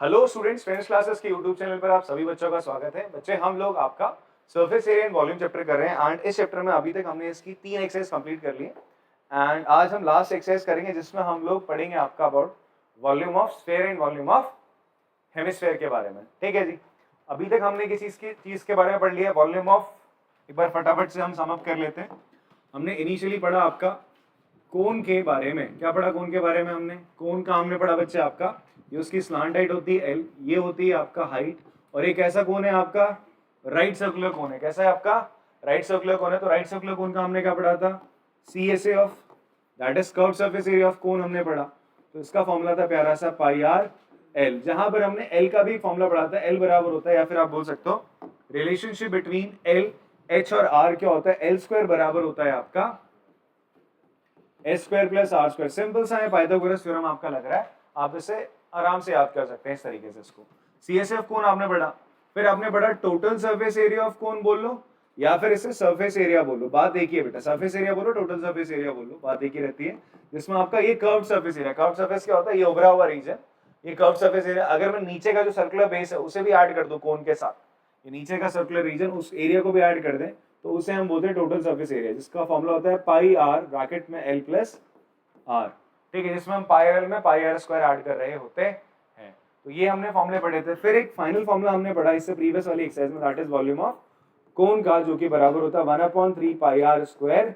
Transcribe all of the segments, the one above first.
Hello students, friends classes के YouTube channel पर आप सभी बच्चों का स्वागत है। बच्चे, हम लोग आपका surface area and volume chapter कर रहे हैं एंड इस चैप्टर में अभी तक हमने इसकी 3 एक्सरसाइज कंप्लीट कर ली एंड आज हम लास्ट एक्सरसाइज करेंगे जिसमें हम लोग पढ़ेंगे आपका about volume of sphere and volume of hemisphere के बारे में। ठीक है जी। अभी तक हमने किसी चीज के बारे में पढ़ लिया, वॉल्यूम ऑफ। एक बार फटाफट से हम सम अप कर लेते हैं। हमने इनिशियली पढ़ा आपका कोन के बारे में। क्या पढ़ा कोन के बारे में? हमने कोन का हमने पढ़ा बच्चे आपका, ये उसकी स्लांट हाइट होती है एल, ये होती है आपका हाइट, और एक ऐसा कोन है आपका राइट सर्कुलर कोन है। कैसा है आपका? राइट सर्कुलर कोन है। तो राइट सर्कुलर कोन का हमने क्या पढ़ा था? C S A of that is curved surface area of cone हमने पढ़ा। तो इसका फॉर्मूला था प्यारा सा पाई आर एल, जहां पर हमने एल का भी फॉर्मूला पढ़ा था। एल बराबर होता है, या फिर आप बोल सकते हो रिलेशनशिप बिटवीन एल, एच और आर क्या होता है? एल स्क्वायर बराबर होता है आपका S square plus R square. Simple सा है, पाइथागोरस थ्योरम आपका लग रहा है, आप इसे आराम से याद कर सकते हैं इस तरीके से इसको। सीएसएफ कोन आपने पढ़ा, फिर आपने पढ़ा टोटल सरफेस एरिया ऑफ कोन बोल लो, या फिर इसे सरफेस एरिया बोलो। बात एक ही है बेटा, सरफेस एरिया बोलो, टोटल सरफेस एरिया बोलो, बात एक ही रहती है। जिसमें आपका ये curved surface area, curved surface क्या होता है? ये उभरा हुआ रीजन, ये कर्व्ड सरफेस एरिया। अगर मैं नीचे का जो सर्कुलर बेस है उसे भी ऐड कर दूं कोन के साथ, ये नीचे का सर्कुलर रीजन, उस एरिया को भी ऐड कर दें, तो उसे हम बोलते हैं टोटल सरफेस एरिया, जिसका फॉर्मूला होता है पाई आर ब्रैकेट में एल प्लस आर। ठीक है, जिसमें हम पाई एल में पाई आर स्क्वायर ऐड कर रहे होते हैं। तो ये हमने फॉर्मूले पढ़े थे। फिर एक फाइनल फॉर्मूला हमने पढ़ा इससे प्रीवियस वाली एक्सरसाइज में, that is volume of cone का, जो कि बराबर होता है 1/3 पाई आर स्क्वायर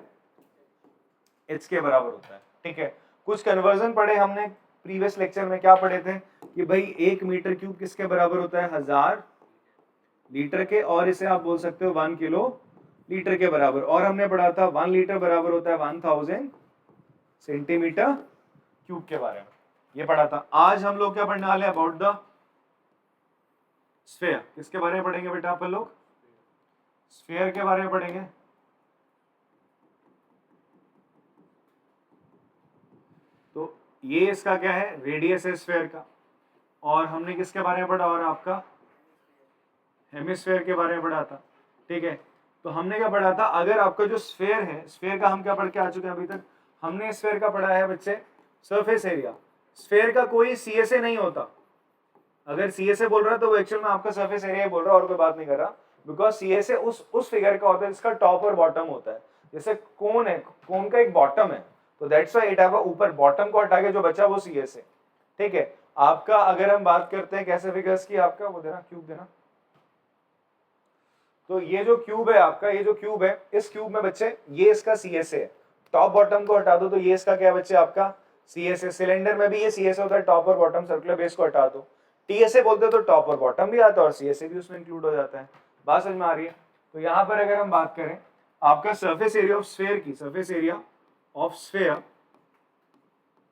एच के बराबर होता है। ठीक है, कुछ कन्वर्जन पढ़े हमने प्रीवियस लेक्चर में। क्या पढ़े थे कि भाई 1 मीटर क्यूब किसके बराबर होता है? 1000 लीटर के, और इसे आप बोल सकते हो 1 किलो लीटर के बराबर। और हमने पढ़ा था 1 लीटर बराबर होता है 1000 सेंटीमीटर क्यूब के बारे में, ये पढ़ा था। आज हम लोग क्या पढ़ने वाले हैं? About the sphere. किसके बारे में पढ़ेंगे बेटा अपन लोग? स्फीयर के बारे में पढ़ेंगे। तो ये इसका क्या है? रेडियस है स्फीयर का। और हमने किसके बारे में पढ़ा? और आपका हेमिस्फीयर के बारे में पढ़ा था। ठीक है, तो हमने क्या पढ़ा था? अगर आपका जो स्फीयर है, स्फीयर का हम क्या पढ़ के आ चुके हैं अभी तक? हमने स्फीयर का पढ़ा है बच्चे सरफेस एरिया। स्फीयर का कोई सीएसए नहीं होता। अगर सीएसए बोल रहा है तो वो एक्चुअल में आपका सरफेस एरिया ही बोल रहा है और कोई बात नहीं कर रहा, बिकॉज सीएसए उस फिगर का होता है जिसका टॉप और बॉटम होता है। जैसे कोन है, कोन का एक बॉटम है, तो दैट्स व्हाई इट हैव ऊपर बॉटम को हटा के जो बचा वो सीएसए। ठीक है, आपका अगर हम बात करते हैं कैसे फिगर्स की, आपका वो देना, क्यूब देना। तो ये जो क्यूब है आपका, ये जो क्यूब है, इस क्यूब में बच्चे ये इसका सीएसए है। टॉप बॉटम को हटा दो तो ये इसका क्या है बच्चे? आपका सीएसए। सिलेंडर में भी ये सीएसए होता है, टॉप और बॉटम। सर्कुलर बेस को हटा दो, टीएसए बोलते हैं, तो टॉप और बॉटम भी आता है और सीएसए भी उसमें इंक्लूड हो जाता है। बात समझ में आ रही है? तो यहाँ पर अगर हम बात करें आपका सरफेस एरिया ऑफ स्फीयर की, सरफेस एरिया ऑफ स्फीयर,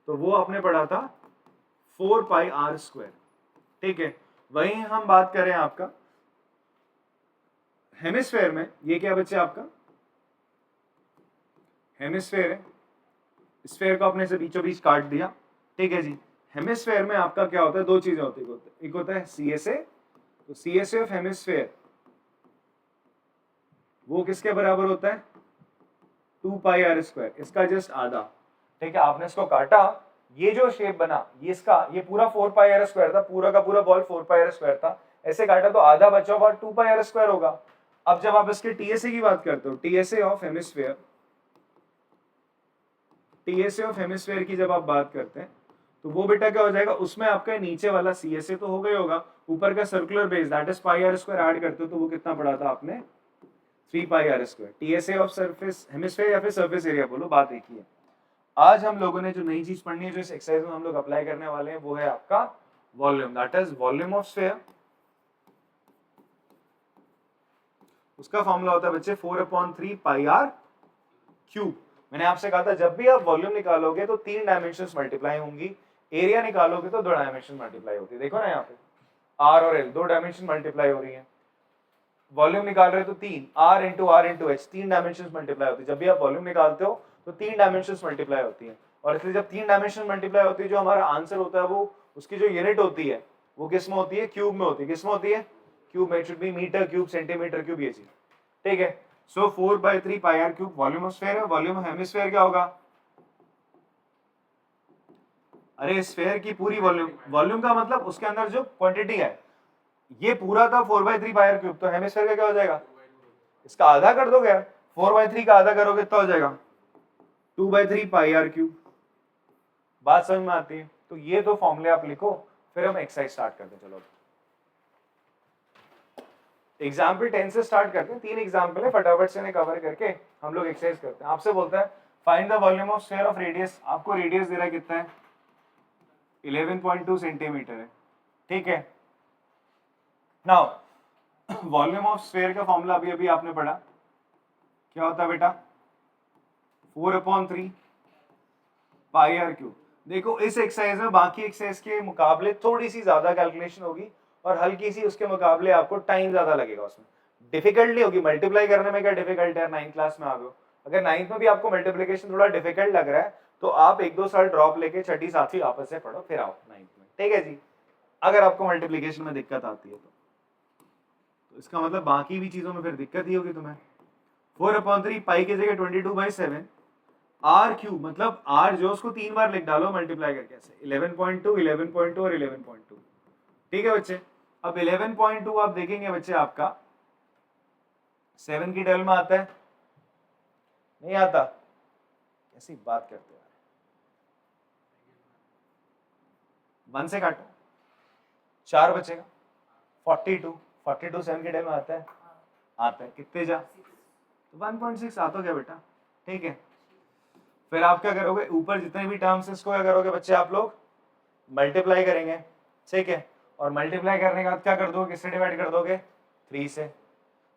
तो वो आपने पढ़ा था 4 पाई आर स्क्वायर। ठीक है, वहीं हम बात करें आपका हेमिस्फीयर में, ये क्या बच्चे आपका हेमिस्फीयर है। स्फीयर को आपने से बीचों बीच काट दिया। ठीक है जी। हेमिस्फीयर में आपका क्या होता है? दो चीजें होती है, एक होता है सीएसए, तो सीएसए ऑफ हेमिस्फीयर वो किसके बराबर होता है? 2 पाई आर स्क्वायर, इसका जस्ट आधा। ठीक है, आपने इसको काटा, ये जो शेप बना ये इसका, ये पूरा 4 पाई आर स्क्वायर था, पूरा का पूरा बॉल 4 पाई आर स्क्वायर था। ऐसे काटा तो आधा बचा हुआ 2 पाई आर स्क्वायर होगा। अब जब आप इसके टीएसए की बात करते हो, TSA of hemisphere, TSA of hemisphere की जब आप बात करते हैं तो वो बेटा क्या हो जाएगा? उसमें आपका नीचे वाला सीएसए तो हो गया होगा, ऊपर का circular base that is pi are square add करते हो तो वो कितना पड़ा था आपने? 3 pi are square. TSA of surface hemisphere या फिर सरफेस एरिया बोलो, बात एक ही है। आज हम लोगों ने जो नई चीज पढ़नी है, जो इस एक्सरसाइज में हम लोग अप्लाई करने वाले हैं, वो है आपका volume, that is volume of sphere. उसका फॉर्मूला होता है बच्चे 4/3 पाई आर क्यूब। मैंने आपसे कहा था जब भी आप वॉल्यूम निकालोगे तो 3 डायमेंशंस मल्टीप्लाई होंगी, एरिया निकालोगे तो 2 डायमेंशन मल्टीप्लाई होती है। देखो ना यहाँ पे आर और एल 2 डायमेंशन मल्टीप्लाई हो रही है, वॉल्यूम निकाल रहे हो तो 3 R into H 3 dimension multiply होती है। जब भी आप वॉल्यूम निकालते हो तो 3 डायमेंशन मल्टीप्लाई होती है, और इसलिए जब 3 डायमेंशन मल्टीप्लाई होती है, जो हमारा आंसर होता है वो, उसकी जो यूनिट होती है वो किस में होती है? क्यूब में होती है। किस में होती है? क्यूब में। It should be metre cube, centimetre cube, ये चीज। ठीक है, so 4/3 pi are cube volume of sphere है। वॉल्यूम ऑफ हेमिस्फीयर क्या होगा? अरे स्फेयर की पूरी वॉल्यूम, वॉल्यूम का मतलब उसके अंदर जो क्वांटिटी है, ये पूरा था 4/3 पाई आर क्यूब, तो हेमिस्फेयर का क्या हो जाएगा, इसका आधा कर दोगे यार, 4/3 का आधा करोगे तो हो जाएगा 2/3 पाई आर क्यूब। बात समझ में आती है? तो ये तो फॉर्मूले आप लिखो, फिर हम एक्सरसाइज स्टार्ट करते हैं। चलो एग्जाम्पल 10 से स्टार्ट करते हैं, 3 एग्जाम्पल है, फटाफट से इन्हें कवर करके हम लोग एक्सरसाइज करते हैं। आपसे बोलता है find the volume of sphere of radius, आपको रेडियस दे रहा है कितना है, 11.2 सेंटीमीटर है, ठीक है। नाउ वॉल्यूम ऑफ स्फीयर का फॉर्मूला अभी अभी आपने पढ़ा, क्या होता है बेटा, 4/3 पाई आर क्यूब। देखो इस एक्सरसाइज में बाकी एक्सरसाइज के मुकाबले थोड़ी सी ज्यादा कैलकुलेशन होगी और हल्की सी उसके मुकाबले आपको टाइम ज्यादा लगेगा, उसमें डिफिकल्ट नहीं होगी। मल्टीप्लाई करने में क्या डिफिकल्ट है, 9th क्लास में आ गए, अगर 9th में भी आपको मल्टीप्लिकेशन थोड़ा डिफिकल्ट लग रहा है तो आप 1-2 साल ड्रॉप लेके छठी सातवीं वापस से पढ़ो, फिर आओ 9th में, ठीक है जी। अगर आपको मल्टीप्लिकेशन में दिक्कत आती है तो इसका मतलब बाकी भी चीजों में फिर दिक्कत ही होगी तुम्हें। 4/3 पाई की जगह 22/7 आर क्यूब, मतलब आर जो उसको 3 बार लिख डालो मल्टीप्लाई करके, ऐसे 11.2 11.2 और 11.2, ठीक है बच्चे। अब 11.2 आप देखेंगे बच्चे आपका 7 की टेबल में आता है, नहीं आता, कैसी बात करते हैं, 1 से काटो 4 बचेगा, 42 7 की टेबल में आता है, आता है, कितने जा, तो 1.6 आता क्या बेटा, ठीक है। फिर आप क्या करोगे, ऊपर जितने भी टर्म्स है इसको क्या करोगे बच्चे, आप लोग मल्टीप्लाई करेंगे, ठीक है। और मल्टीप्लाई करने के बाद क्या कर दोगे, किससे डिवाइड कर दोगे, 3 से।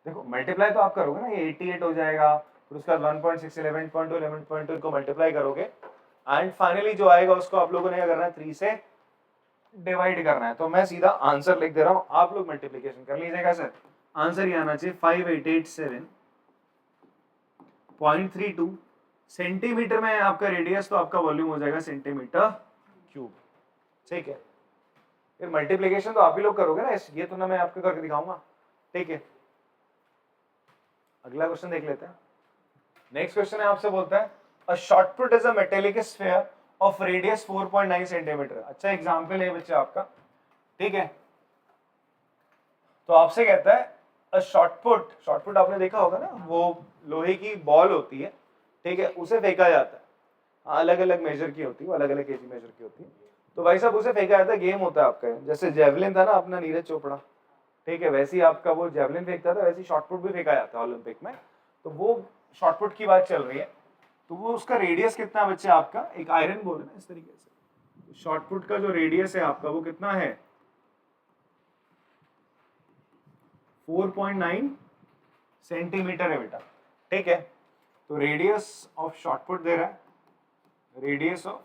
देखो मल्टीप्लाई तो आप करोगे ना, ये 88 हो जाएगा, फिर उसके बाद 1.6 11.2 11.2 को मल्टीप्लाई करोगे एंड फाइनली जो आएगा उसको आप लोगों ने क्या करना है, 3 से डिवाइड करना है। तो मैं सीधा आंसर लिख दे रहा हूं, आप लोग मल्टीप्लिकेशन कर लीजिएगा। सर आंसर ये आना चाहिए 5887.32 सेंटीमीटर में आपका रेडियस, तो आपका वॉल्यूम हो जाएगा सेंटीमीटर क्यूब, ठीक है। फिर मल्टीप्लिकेशन तो आप ही लोग करोगे ना, ये तो ना मैं आपको करके दिखाऊंगा, ठीक है। अगला क्वेश्चन देख लेते हैं। नेक्स्ट क्वेश्चन है, आपसे बोलता है a shotput is a metallic sphere of radius 4.9 centimetre. अच्छा एग्जांपल है बच्चे आपका, ठीक है। तो आपसे कहता है अ शॉटपुट, शॉटपुट आपने देखा होगा ना, वो लोहे की बॉल होती है, ठीक है, उसे फेंका जाता है, अलग अलग मेजर की होती है, अलग अलग केजी मेजर की होती है, तो भाई साहब उसे फेंका जाता है, गेम होता है आपका, जैसे जेवलिन था ना अपना नीरज चोपड़ा, ठीक है, वैसे ही आपका वो जेवलिन फेंकता था, वैसे ही शॉटपुट भी फेंका जाता है ओलंपिक में। तो वो शॉटपुट की बात चल रही है, तो वो उसका रेडियस कितना है बच्चे आपका, एक आयरन बोल है ना इस तरीके से, शॉटपुट का जो रेडियस है आपका वो कितना है, 4.9 सेंटीमीटर है बेटा, ठीक है। तो रेडियस ऑफ शॉटपुट दे रहा है, रेडियस ऑफ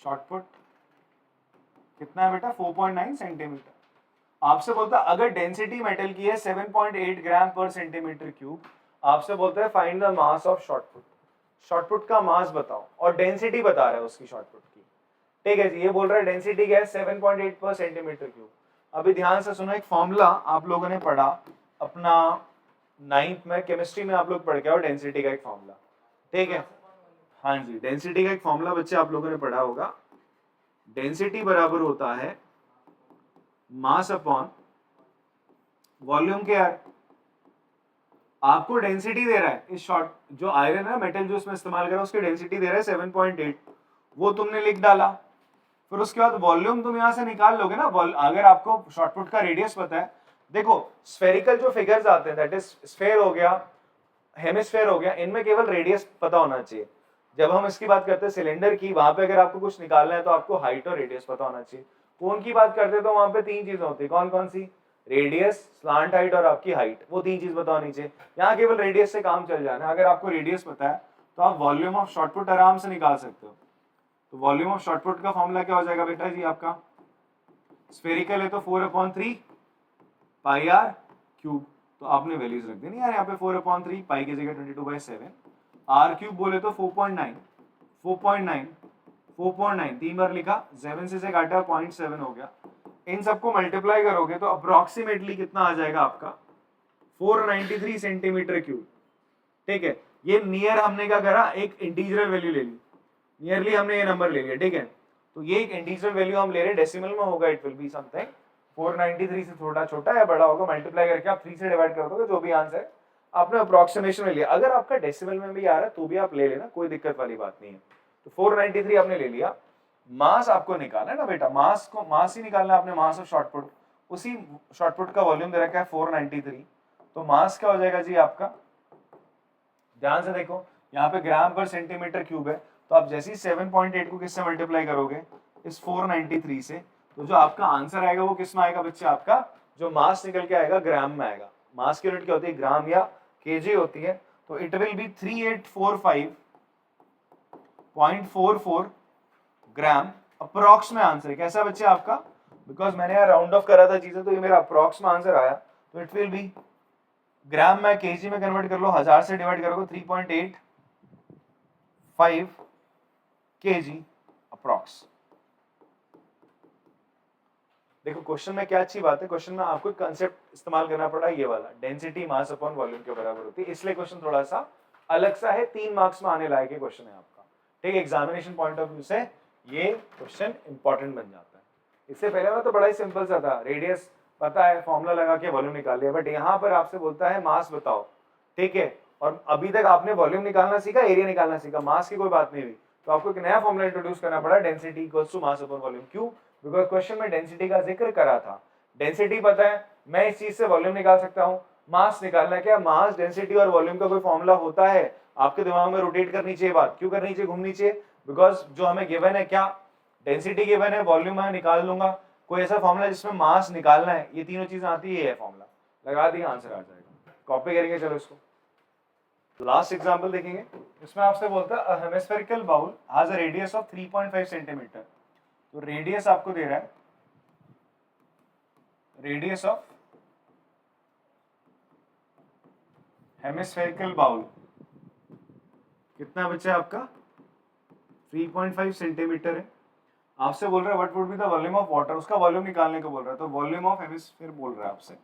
शॉटपुट कितना है बेटा, 4.9 सेंटीमीटर। आपसे बोलता है अगर डेंसिटी मेटल की है 7.8 ग्राम पर सेंटीमीटर क्यूब, आपसे बोलता है find the mass of shot put, shot put का मास बताओ, और डेंसिटी बता रहा है उसकी शॉटपुट की, ठीक है जी। ये बोल रहा है डेंसिटी क्या है, 7.8 पर सेंटीमीटर क्यूब। अभी ध्यान से सुनो, एक फॉर्मूला आप लोगों ने पढ़ा अपना 9th में केमिस्ट्री में, आप लोग पढ़ के आओ डेंसिटी का एक फॉर्मूला, ठीक है। हाँ जी, डेंसिटी का एक फॉर्मूला बच्चे आप लोगों ने पढ़ा होगा, डेंसिटी बराबर होता है मास अपॉन वॉल्यूम के यार। आपको डेंसिटी दे रहा है इस शॉर्ट, जो आयरन है मेटल जो उसमें इस्तेमाल कर रहा है उसकी डेंसिटी दे रहा है 7.8, वो तुमने लिख डाला। फिर उसके बाद वॉल्यूम तुम यहां से निकाल लोगे ना, अगर आपको शॉर्टपुट का रेडियस पता है, देखो स्फेरिकल जो फिगर्स आते हैं, दैट इज स्फेयर हो गया, हेमिस्फेयर हो गया, इनमें केवल रेडियस पता होना चाहिए। जब हम इसकी बात करते हैं सिलेंडर की, वहां पे अगर आपको कुछ निकालना है तो आपको हाइट और रेडियस पता होना चाहिए। कोन की बात करते हैं तो वहां पे 3 चीजें होती है, कौन कौन सी, रेडियस, स्लांट हाइट और आपकी हाइट, वो 3 चीज पता होनी चाहिए। यहाँ केवल रेडियस से काम चल जाना है। अगर आपको रेडियस पता है तो आप वॉल्यूम ऑफ शॉर्टपुट आराम से निकाल सकते हो। तो वॉल्यूम ऑफ शॉर्टपुट का फॉर्मूला क्या हो जाएगा बेटा जी आपका, स्फेरिकल है तो 4/3 पाई आर क्यूब, तो आपने वैल्यूज रख देनी यार यहाँ पे, 4/3 पाई की जगह 22/7, आर क्यूब बोले तो 4.9 3 बार लिखा, 7 से काटा 0.7 हो गया। इन सबको मल्टीप्लाई करोगे तो अप्रोक्सीमेटली कितना आ जाएगा आपका, 493 सेंटीमीटर क्यूब, ठीक है। ये नियर हमने क्या करा, एक इंटीजरल वैल्यू ले ली, नियरली हमने ये नंबर ले लिया, ठीक है। तो ये एक इंटीजर वैल्यू हम ले रहे हैं, डेसिमल में होगा, इट विल बी समथिंग 493 से थोड़ा छोटा या बड़ा होगा, मल्टीप्लाई करके आप 3 से डिवाइड कर दोगे, जो भी आंसर आपने अप्रोक्सीमेशन में लिया। अगर आपका डेसिमल में भी आ रहा है तो भी आप ले लेना, कोई दिक्कत वाली बात नहीं है। तो 493 आपने ले लिया। मास आपको निकालना है ना बेटा, मास ही निकालना है आपने, मास ऑफ शॉर्टपुट। उसी शॉर्टपुट का वॉल्यूम दे रखा है 493, तो मास क्या हो जाएगा जी आपका, ध्यान से देखो, यहाँ पे ग्राम पर सेंटीमीटर क्यूब है, तो आप जैसे ही 7.8 को किससे मल्टीप्लाई करोगे, इस 493 से, तो जो आपका आंसर आएगा वो किस में आएगा बच्चे, आपका जो मास निकल के आएगा ग्राम में आएगा। मास की यूनिट क्या होती है, ग्राम या केजी होती है। तो it will B 3845.44 gram approx में आंसर। कैसा बच्चे आपका, बिकॉज मैंने यहाँ राउंड ऑफ करा था चीजें, तो ये मेरा अप्रोक्स में आंसर आया, तो इट विल बी, ग्राम में केजी में कन्वर्ट कर लो, 1000 से डिवाइड करोगे 3.85 केजी अप्रोक्स। देखो क्वेश्चन में क्या अच्छी बात है, क्वेश्चन में आपको कंसेप्ट इस्तेमाल करना पड़ा, ये वाला डेंसिटी मास अपॉन वॉल्यूम के बराबर होती है, इसलिए क्वेश्चन थोड़ा सा अलग सा है, 3 मार्क्स में आने लायक क्वेश्चन है आपका, ठीक है। एग्जामिनेशन पॉइंट ऑफ व्यू से ये क्वेश्चन इंपॉर्टेंट बन जाता है। इससे पहले वाला तो बड़ा ही सिंपल सा था, रेडियस पता है, फॉर्मूला लगा के वॉल्यूम निकाल लिया, बट यहाँ पर आपसे बोलता है मास बताओ, ठीक है। और अभी तक आपने वॉल्यूम निकालना सीखा, एरिया निकालना सीखा, मास की कोई बात नहीं हुई, तो आपको एक नया फॉर्मूला इंट्रोड्यूस करना पड़ा, density equals to mass upon volume. क्यों, बिकॉज क्वेश्चन में डेंसिटी का जिक्र करा था। डेंसिटी पता है, मैं इस चीज से वॉल्यूम निकाल सकता हूँ, मास निकालना है, क्या मास, डेंसिटी और वॉल्यूम का कोई फॉर्मूला होता है, आपके दिमाग में रोटेट करनी चाहिए बात। क्यों करनी चाहिए, घूमनी चाहिए, बिकॉज जो हमें गिवन है, क्या डेंसिटी गिवन है, वॉल्यूम मैं निकाल लूंगा, कोई ऐसा फॉर्मूला जिसमें मास निकालना है, ये तीनों चीजें आती है, फॉर्मूला लगा दिया, आंसर आ जाएगा। कॉपी करेंगे, चलो इसको लास्ट एग्जांपल देखेंगे। इसमें आपसे बोलता है hemispherical bowl has a radius of 3.5 centimetre. तो रेडियस आपको दे रहा है, रेडियस ऑफ हेमिस्फेरिकल बाउल कितना बच्चा आपका 3.5 सेंटीमीटर है। आपसे बोल रहा है what would be the volume of water, उसका वॉल्यूम निकालने को बोल रहा है, तो वॉल्यूम ऑफ हेमिस्फीयर बोल रहा है आपसे,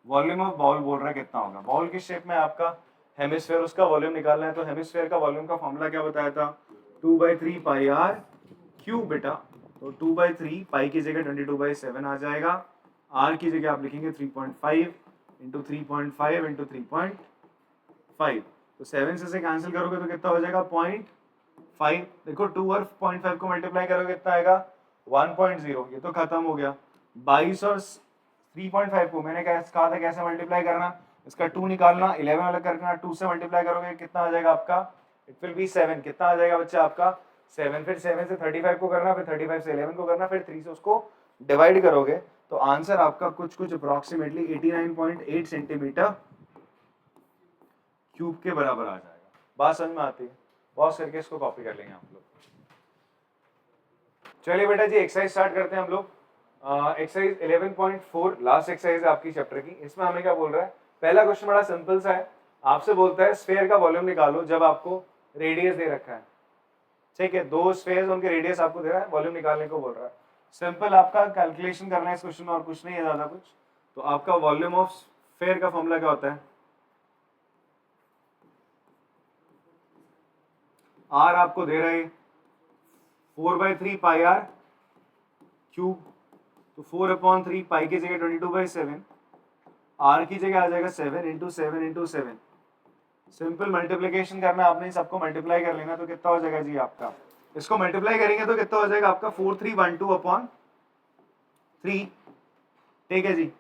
वॉल्यूम ऑफ बाउल बोल रहा है कितना होगा, बाउल किस शेप में है आपका हेमिस्फीयर, उसका वॉल्यूम निकालना है। तो हेमिस्फीयर का वॉल्यूम का फॉर्मूला क्या बताया था, 2/3 पाई आर क्यूब बेटा। तो 2/3 पाई की जगह 22/7 आ जाएगा, आर की जगह आप लिखेंगे 3.5 इंटू 3.5 इंटू 3.5, तो 7 से कैंसिल करोगे तो कितना हो जाएगा 0.5। देखो 2 और 0.5 को मल्टीप्लाई करोगे कितना आएगा 1.0, ये तो खत्म हो गया। 22 और 3.5 को मैंने कहा था कैसे मल्टीप्लाई करना, इसका 2 निकालना, 11 अलग करना, 2 से मल्टीप्लाई करोगे कितना आ जाएगा आपका, इट विल बी 7। कितना आ जाएगा बच्चा आपका 7, फिर 7 से 35 को करना, फिर 35 से 11 को करना, फिर 3 से उसको डिवाइड करोगे, तो आंसर आपका कुछ अप्रोक्सीमेटली 89.8 सेंटीमीटर क्यूब के बराबर आ जाएगा। बात समझ में आती है, पॉज करके इसको कॉपी कर लेंगे आप लोग। चलिए बेटा जी एक्सरसाइज स्टार्ट करते हैं हम लोग। एक्सरसाइज 11.4 लास्ट एक्सरसाइज है आपकी चैप्टर की। इसमें हमें क्या बोल रहा है, पहला क्वेश्चन बड़ा सिंपल सा है, आपसे बोलता है स्फीयर का वॉल्यूम निकालो जब आपको रेडियस दे रखा है, ठीक है, 2 स्फीयर्स उनके रेडियस आपको दे रहा है, वॉल्यूम निकालने को बोल रहा है। सिंपल आपका कैलकुलेशन करना है इस क्वेश्चन में, और कुछ नहीं है ज्यादा कुछ। तो आपका वॉल्यूम ऑफ स्फीयर का फॉर्मूला क्या होता है, आर आपको दे रहा है 4/3 पाई आर क्यूब, तो 4/3 पाई की जगह 22/7, आर की जगह आ जाएगा 7 इंटू 7 इंटू 7। सिंपल मल्टीप्लीकेशन करना आपने, सबको मल्टीप्लाई कर लेना, तो कितना हो जाएगा जी आपका, इसको मल्टीप्लाई करेंगे तो कितना हो जाएगा आपका 4312/3, ठीक है जी।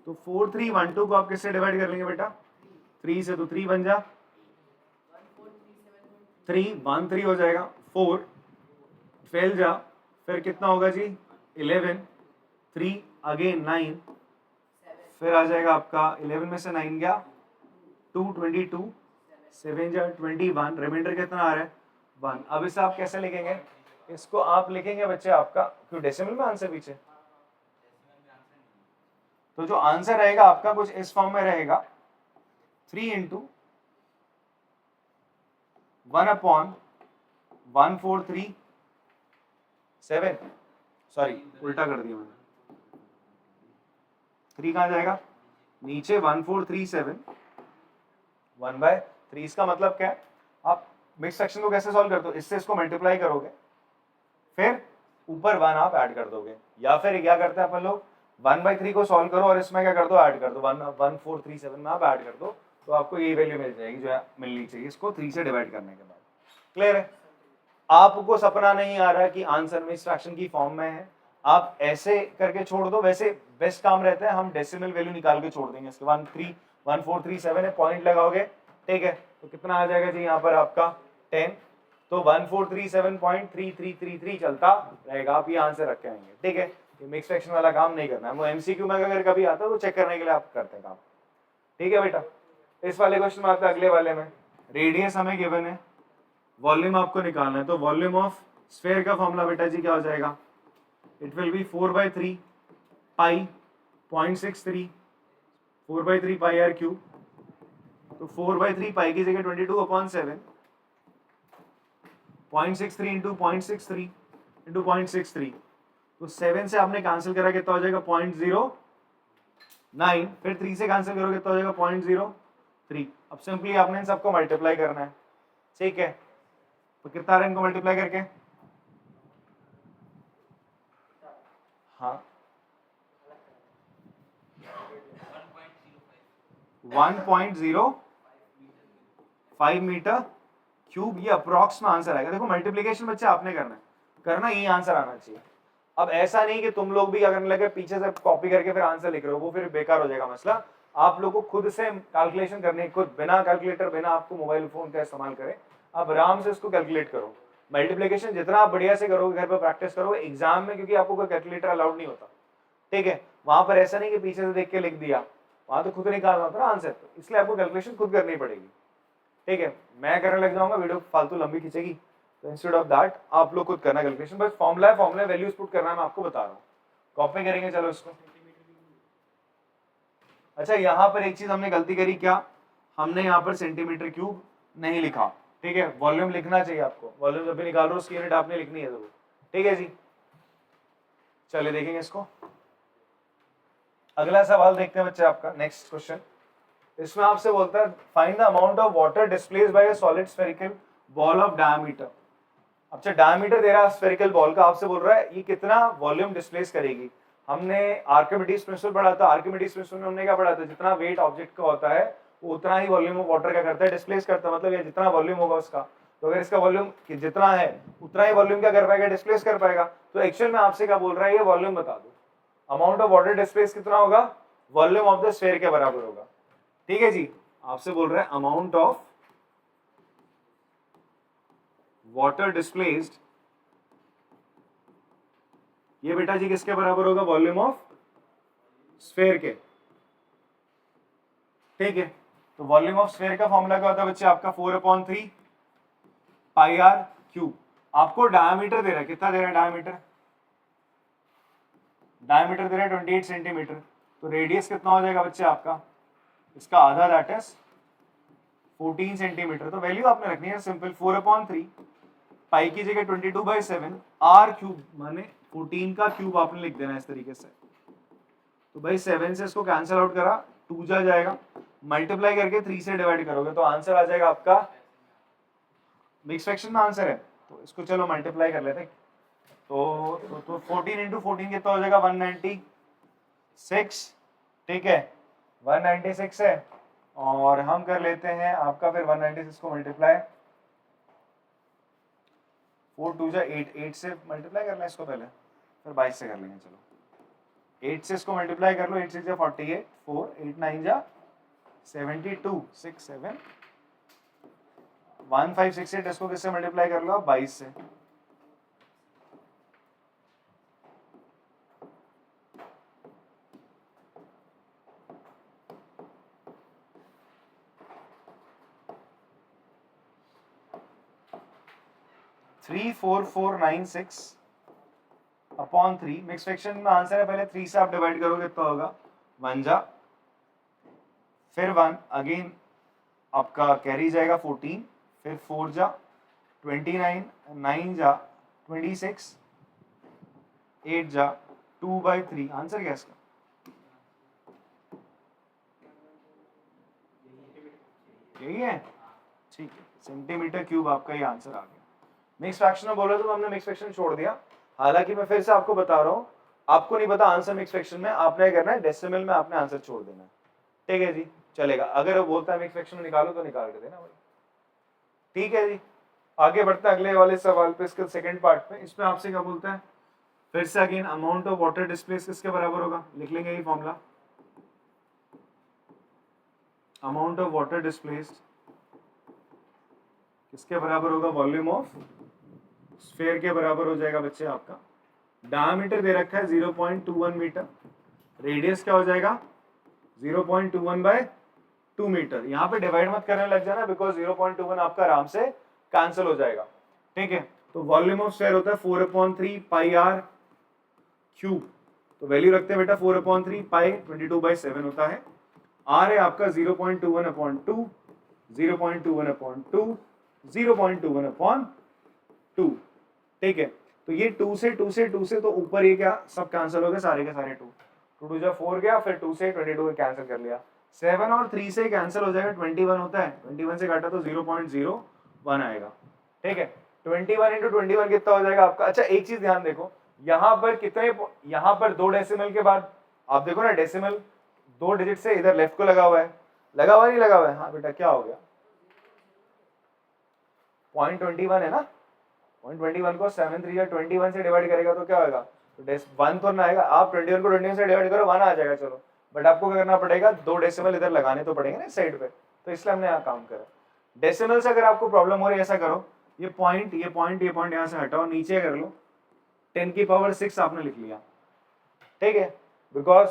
तो 4312 को आप किससे डिवाइड कर लेंगे बेटा, 3 से, तो 3 बन जा 313 हो जाएगा, 4 फेल जा, फिर कितना होगा जी 11, 3 अगेन 9, फिर आ जाएगा आपका 11 में से 9 गया 2, 22, 7 जा 21, रिमाइंडर कितना आ रहा है 1। अब इसे आप कैसे लिखेंगे, इसको आप लिखेंगे बच्चे आपका, क्यों डेसिमल में आंसर पीछे, तो जो आंसर रहेगा आपका कुछ इस फॉर्म में रहेगा 3 इंटू 1/1437, सॉरी उल्टा कर दिया मैंने, 3 कहाँ जाएगा नीचे, 1437 1/3, इसका मतलब क्या है, आप मिक्स फ्रैक्शन को कैसे सॉल्व करते हो, इससे इसको मल्टीप्लाई करोगे, फिर ऊपर 1 आप ऐड कर दोगे, या फिर क्या करते हैं अपन लोग 1/3 को सॉल्व करो और इसमें क्या कर दो, ऐड कर दो 1437 में आप ऐड कर दो, तो आपको ये वैल्यू मिल जाएगी जो है मिलनी चाहिए इसको 3 से डिवाइड करने के बाद। क्लियर है? आपको सपना नहीं आ रहा कि आंसर मिक्स फ्रैक्शन की फॉर्म में है, आप ऐसे करके छोड़ दो, वैसे बेस्ट काम रहता है हम डेसिमल वैल्यू निकाल के छोड़ देंगे इसके 1437 है, पॉइंट लगाओगे, ठीक है, तो कितना आ जाएगा जी यहाँ पर आपका 10, तो 1437.3333 चलता रहेगा, आप ये आंसर रख के आएंगे, ठीक है। ये मिक्स फ्रैक्शन वाला काम नहीं करना है, वो एमसीक्यू में अगर कभी आता है तो चेक करने के लिए आप करते हैं काम, ठीक है बेटा। इस वाले क्वेश्चन में आता है अगले वाले में, रेडियस हमें गिवन है, वॉल्यूम आपको निकालना है, तो वॉल्यूम ऑफ स्फीयर का फॉर्मूला बेटा जी क्या हो जाएगा, it will be 4/3 pi 0.63 4/3 pi are cube, तो 4/3 पाई की जगह 22/7 0.63 इंटू 0.63 इंटू 0.63, तो 7 से आपने कैंसिल करा कितना हो जाएगा 0.09, फिर 3 से कैंसिल करोगे कितना हो जाएगा 0.03। अब सिंपली आपने इन सबको मल्टीप्लाई करना है, ठीक है, तो कितना आ रहा है इनको मल्टीप्लाई करके, हाँ 1.05 मीटर क्यूब, ये अप्रॉक्स में आंसर आएगा। देखो मल्टीप्लिकेशन बच्चे आपने करना यही आंसर आना चाहिए। अब ऐसा नहीं कि तुम लोग भी करने लगे पीछे से कॉपी करके फिर आंसर लिख रहे हो, वो फिर बेकार हो जाएगा मसला। आप लोगों को खुद से कैलकुलेशन करनी, खुद बिना कैलकुलेटर, बिना आपको मोबाइल फोन का इस्तेमाल करें, आप आराम से इसको कैलकुलेट करो। मल्टीप्लिकेशन जितना आप बढ़िया से करोगे, घर पर प्रैक्टिस करोगे, एग्जाम में क्योंकि आपको कोई कैलकुलेटर अलाउड नहीं होता, ठीक है, वहां पर ऐसा नहीं कि पीछे से देख के लिख दिया, वहां तो खुद निकालना होता है आंसर, इसलिए आपको कैलकुलेशन खुद करनी पड़ेगी, ठीक है। मैं करने लग जाऊंगा, वीडियो फालतू लंबी खींचेगी, तो इंस्टेड ऑफ दैट आप लोग खुद करना कैलकुलेशन, बस फॉर्मुला है, फॉर्मुला वैल्यूज पुट करना है, मैं आपको बता रहा हूँ, कॉपी करेंगे चलो इसको। अच्छा यहाँ पर एक चीज हमने गलती करी, क्या हमने यहाँ पर सेंटीमीटर क्यूब नहीं लिखा, ठीक है, वॉल्यूम लिखना चाहिए आपको, वॉल्यूम जब भी निकाल रहे हो उसकी यूनिट आपने लिखनी है जरूर, ठीक है जी। चलिए देखेंगे इसको, अगला सवाल देखते हैं बच्चे आपका नेक्स्ट क्वेश्चन। इसमें आपसे बोलता है find the amount of water displaced by a solid spherical ball of diameter. अच्छा डायमीटर दे रहा है स्फेरिकल बॉल का, आपसे बोल रहा है ये कितना वॉल्यूम डिस्प्लेस करेगी। हमने आर्किमिडीज प्रिंसिपल पढ़ा था, आर्किमिडीज प्रिंसिपल में हमने क्या पढ़ा था, जितना वेट ऑब्जेक्ट का होता है वो उतना ही वॉल्यूम ऑफ वाटर क्या करता है, डिस्प्लेस करता है, मतलब ये जितना वॉल्यूम होगा उसका, तो अगर इसका वॉल्यूम जितना है उतना ही वॉल्यूम क्या कर पाएगा, डिस्प्लेस कर पाएगा। तो एक्चुअल में आपसे क्या बोल रहा है, ये वॉल्यूम बता दो, अमाउंट ऑफ वाटर डिस्प्लेस कितना होगा, वॉल्यूम ऑफ द स्फीयर के बराबर होगा, ठीक है जी। आपसे बोल रहा है अमाउंट ऑफ वाटर डिस्प्लेस्ड, ये बेटा जी किसके बराबर होगा, वॉल्यूम ऑफ स्फीयर के, ठीक है। तो वॉल्यूम ऑफ स्फीयर का फॉर्मूला क्या होता है बच्चे आपका 4/3 पाई आर क्यूब। आपको डायमीटर दे रहा है, कितना दे रहा है डायमीटर, डायमीटर दे रहा है 28 सेंटीमीटर, तो रेडियस कितना हो जाएगा बच्चे आपका, इसका आधा दैट इज 14 सेंटीमीटर। तो वैल्यू आपने रखनी है सिंपल, 4/3 पाई की जगह 22/7 आर क्यूब, माने 14 का क्यूब आपने लिख देना इस तरीके से। तो भाई 7 से इसको कैंसिल आउट करा, 2 जा जाएगा, मल्टीप्लाई करके 3 से डिवाइड करोगे तो आंसर आ जाएगा आपका, मिक्स फ्रैक्शन में आंसर है, तो इसको चलो मल्टीप्लाई कर लेते हैं। तो 14 इंटू 14 कितना हो जाएगा 196, ठीक है 196 है, और हम कर लेते हैं आपका फिर 196 को मल्टीप्लाई, 4 2 जा 8, 8 से मल्टीप्लाई करना है इसको पहले, फिर 22 से कर लेंगे, चलो 8 से इसको मल्टीप्लाई कर लो, 8 6 जा 48, 4 8 9 जा 72, 6 7 1568, इसको किससे मल्टीप्लाई कर लो आप 22 से, थ्री 4496 अपॉन 3, मिक्स फ्रैक्शन में आंसर है, पहले 3 से आप डिवाइड करोगे तो होगा 1 जा, फिर 1 अगेन आपका कैरी जाएगा 14, फिर 4 जा 29, 9 जा 26, 8 जा 2/3, आंसर क्या इसका, यही है, ठीक है सेंटीमीटर क्यूब आपका ये आंसर आ गया। मिक्स फ्रैक्शन में बोल रहे तो हमने मिक्स फ्रैक्शन छोड़ दिया, हालांकि मैं फिर से आपको बता रहा हूँ, आपको नहीं पता आंसर मिक्स फ्रैक्शन में, आपने करना है डेसिमल में आपने आंसर छोड़ देना है, ठीक है जी, चलेगा। अगर वो बोलता है मिक्स फ्रैक्शन में निकालो तो निकाल के देना भाई, ठीक है जी। आगे बढ़ते हैं अगले वाले सवाल पे, इसके सेकंड पार्ट पे। इसमें आपसे क्या बोलता है, फिर से again amount of water displace किसके बराबर होगा, लिख लेंगे ये formula, amount of water displaced किसके बराबर होगा, वॉल्यूम ऑफ स्फीयर के बराबर हो जाएगा बच्चे आपका। डायमीटर दे रखा है 0.21 मीटर, रेडियस क्या हो जाएगा 0.21 बाय 2 मीटर। यहाँ पे डिवाइड मत करने लग जाना, बिकॉज 0.21 आपका आराम से कैंसिल हो जाएगा, ठीक है। तो वॉल्यूम ऑफ स्फीयर होता है 4/3 पाई आर क्यूब, तो वैल्यू रखते हैं बेटा 4/3 पाई 22/7 होता है। आर है आपका 0.21/2, 0.21/2, 0.21/2, ठीक है। तो ये 2 से 2 से 2 से तो ऊपर ये क्या सब कैंसिल हो गए, सारे के सारे 2 2 जा 4 गया, फिर 2 से 22 कैंसिल कर लिया, 7 और 3 से कैंसिल हो जाएगा, 21 होता है, 21 से काटा तो 0.01 आएगा, ठीक है। 21 इंटू 21 कितना हो जाएगा आपका। अच्छा एक चीज ध्यान देखो, यहाँ पर कितने, यहाँ पर 2 डेसिमल के बाद आप देखो ना, डेसिमल 2 डिजिट से इधर लेफ्ट को लगा हुआ है, लगा हुआ नहीं लगा हुआ है, हाँ बेटा क्या हो गया 0.21 है ना, 0.21 को 7 3 या 21 से डिवाइड करेगा तो क्या होगा, तो 1 तो ना आएगा, आप 21 को 21 से डिवाइड करो 1 आ जाएगा, चलो, बट आपको क्या करना पड़ेगा 2 डेसिमल इधर लगाने तो पड़ेंगे ना साइड पे, तो इसलिए हमने यहाँ काम करा। डेसिमल से अगर आपको प्रॉब्लम हो रही है ऐसा करो, ये पॉइंट यहाँ से हटाओ, नीचे कर लो, 10⁶ आपने लिख लिया, ठीक है, बिकॉज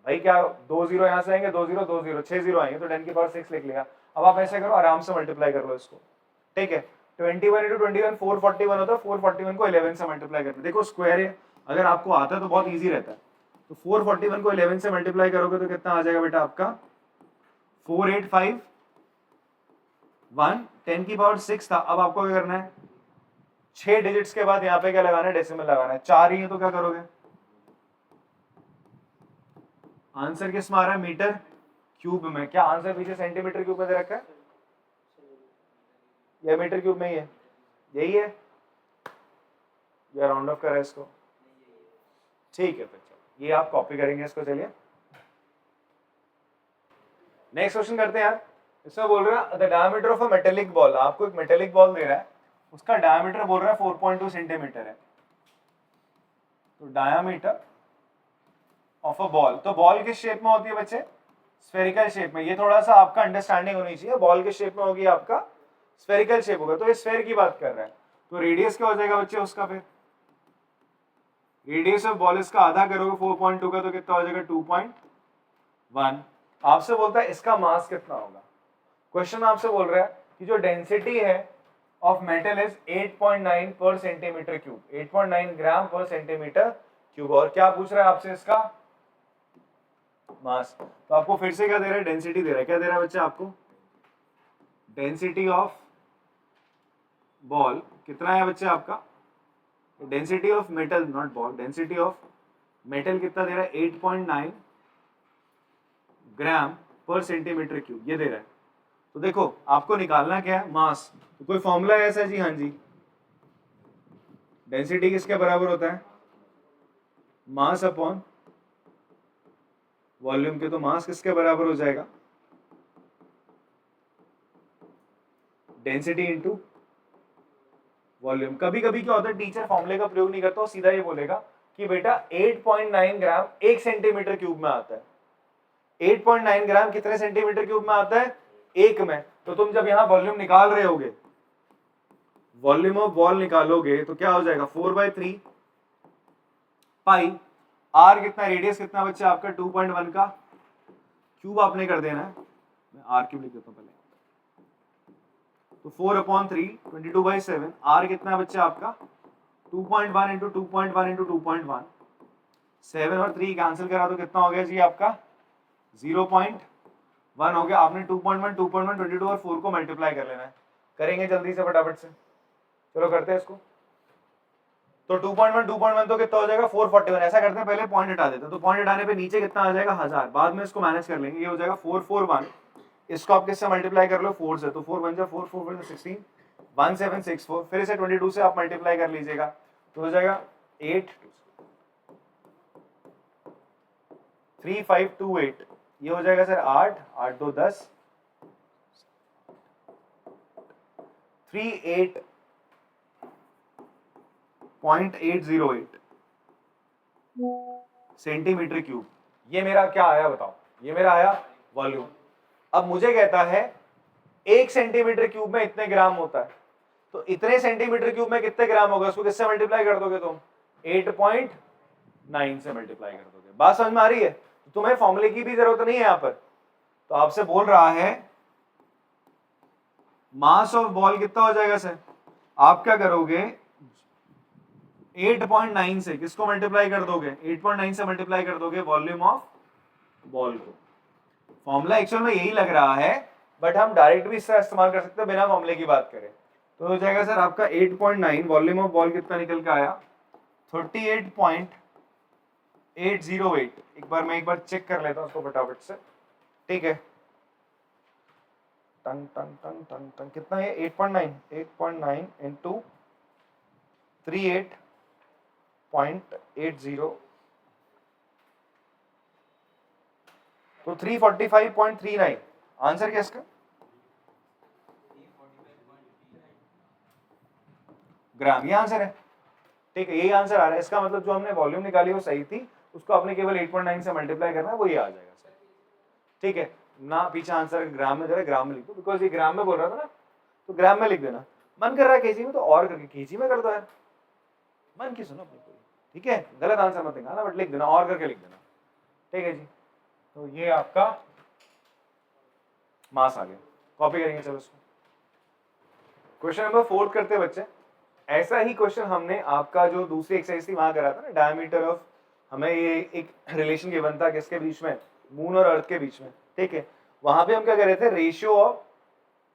भाई क्या 2 0 यहाँ से आएंगे, 2 0 2 0 6 0 आएंगे, तो 10⁶ लिख लिया। अब आप ऐसे करो, आराम से मल्टीप्लाई कर लो इसको, ठीक है। 21 इंटू 21 441 होता है, 441 को 11 से मल्टीप्लाई करते, देखो स्क्वायर है, अगर आपको आता है तो बहुत इजी रहता है, तो 441 को 11 से मल्टीप्लाई करोगे तो कितना आ जाएगा बेटा आपका 4851, 10⁶ था। अब आपको क्या करना है, 6 डिजिट्स के बाद यहाँ पे क्या लगाना है, डेसिमल लगाना है, 4 ही है तो क्या करोगे, आंसर किस में आ रहा है, मीटर क्यूब में, क्या आंसर पीछे सेंटीमीटर क्यूब में दे रखा है या मीटर क्यूब में ही है, यही है या राउंड ऑफ करा है इसको, ठीक है, फिर चलो ये आप कॉपी करेंगे इसको। चलिए नेक्स्ट क्वेश्चन करते हैं यार। इसमें बोल रहा है the diameter of a metallic ball, आपको एक मेटेलिक बॉल दे रहा है, उसका डायमीटर बोल रहा है 4.2 सेंटीमीटर है, तो डायमीटर ऑफ अ बॉल, तो बॉल किस शेप में होती है बच्चे, स्फेरिकल शेप में, ये थोड़ा सा आपका अंडरस्टैंडिंग होनी चाहिए, बॉल किस शेप में होगी आपका, स्फेरिकल शेप होगा, तो ये स्फेयर की बात कर रहा है, तो रेडियस क्या हो जाएगा बच्चे उसका, फिर रेडियस ऑफ बॉल इसका आधा करोगे 4.2 का तो कितना हो जाएगा 2.1। आपसे बोलता है इसका मास कितना होगा, क्वेश्चन आपसे बोल रहा है कि जो डेंसिटी है ऑफ मेटल इज 8.9 पर सेंटीमीटर क्यूब, 8.9 ग्राम पर सेंटीमीटर क्यूब, और क्या पूछ रहा है आपसे इसका मास, तो आपको फिर से क्या दे रहा है, डेंसिटी दे रहा है, क्या दे रहा है बच्चे आपको, डेंसिटी ऑफ बॉल कितना है बच्चे आपका, density of metal not ball, density of metal कितना दे रहा है 8.9 ग्राम पर सेंटीमीटर क्यूब, ये दे रहा है। तो देखो आपको निकालना क्या है, मास, तो कोई फॉर्मूला है ऐसा जी, हाँ जी, डेंसिटी किसके बराबर होता है, मास अपॉन वॉल्यूम के, तो मास किसके बराबर हो जाएगा, डेंसिटी इंटू वॉल्यूम। कभी कभी क्या होता है टीचर फॉर्मूले का प्रयोग नहीं करता, वो सीधा ये बोलेगा कि बेटा 8.9 ग्राम 1 सेंटीमीटर क्यूब में आता है, 8.9 ग्राम कितने सेंटीमीटर क्यूब में आता है, 1 में, तो तुम जब यहां वॉल्यूम निकाल रहे होगे, वॉल्यूम ऑफ बॉल निकालोगे तो क्या हो जाएगा 4/3 पाई, आर कितना, रेडियस कितना बच्चे आपका 2.1 का क्यूब आपने कर देना है, मैं आर क्यूब लिख देता हूं पहले, तो 4/3 22/7, आर कितना बच्चे आपका 2.1 इंटू 2.1 इंटू 2.1, 7 और 3 कैंसिल करा तो कितना हो गया जी आपका 0.1 हो गया। आपने 2.1 2.1 22 और 4 को मल्टीप्लाई कर लेना है, करेंगे जल्दी से फटाफट से, चलो करते हैं इसको। तो 2.1 2.1 तो कितना हो जाएगा 441, ऐसा करते हैं पहले पॉइंट हटा देते हैं, तो पॉइंट हटाने पे नीचे कितना आ जाएगा 1000, बाद में इसको मैनेज कर लेंगे, ये हो जाएगा 441, इसको आप किससे मल्टीप्लाई कर लो 4 से, तो 4 बन जा 4 4 बन 16 1764, फिर इसे 22 से आप मल्टीप्लाई कर लीजिएगा तो हो जाएगा 8 3528, ये हो जाएगा सर 8 8 2 10 38.808 सेंटीमीटर क्यूब। ये मेरा क्या आया बताओ, ये मेरा आया वॉल्यूम। अब मुझे कहता है 1 सेंटीमीटर क्यूब में इतने ग्राम होता है, तो इतने सेंटीमीटर क्यूब में कितने ग्राम होगा, उसको किससे मल्टीप्लाई कर दोगे तुम 8.9 से मल्टीप्लाई कर दोगे। बात समझ में आ रही है? तो तुम्हें फॉर्मूले की भी जरूरत नहीं है यहां पर। तो आपसे बोल रहा है मास ऑफ बॉल कितना हो जाएगा सर, आप क्या करोगे 8.9 से किसको मल्टीप्लाई कर दोगे, 8.9 से मल्टीप्लाई कर दोगे वॉल्यूम ऑफ बॉल को। फॉर्मूला एक्चुअल में यही लग रहा है, बट हम डायरेक्ट भी इसका इस्तेमाल कर सकते हैं बिना फॉर्मूले की बात करें। तो हो जाएगा सर आपका 8.9 वॉल्यूम ऑफ बॉल कितना निकल के आया 38.808। एक बार चेक कर लेता हूं उसको फटाफट से, ठीक है। टंग टंग टंग टंग टंग कितना है 8.9 इंटू 38.80 तो 345.39 आंसर क्या इसका ग्राम, ये आंसर है, ठीक है, यही आंसर आ रहा है। इसका मतलब जो हमने वॉल्यूम निकाली वो सही थी, उसको आपने केवल 8.9 से मल्टीप्लाई करना है, वो ये आ जाएगा सर, ठीक है ना। पीछे आंसर ग्राम में जरा ग्राम में लिख दो, बिकॉज ये ग्राम में बोल रहा था ना, तो ग्राम में लिख देना। मन कर रहा है केजी में तो और करके केजी में कर दो यार, मन की सुनो अपनी पूरी, ठीक है, गलत आंसर मत निकालना, बट लिख देना, और करके लिख देना, ठीक है जी। तो ये आपका मास आ गया, कॉपी करेंगे चलो इसको। क्वेश्चन नंबर 4 करते हैं बच्चे। ऐसा ही क्वेश्चन हमने आपका जो दूसरी एक्सरसाइज थी वहां करा था ना, डायमीटर ऑफ, हमें ये एक रिलेशन गिवन था किसके बीच में, मून और अर्थ के बीच में, ठीक है। वहां पे हम क्या कर रहे थे, रेशियो ऑफ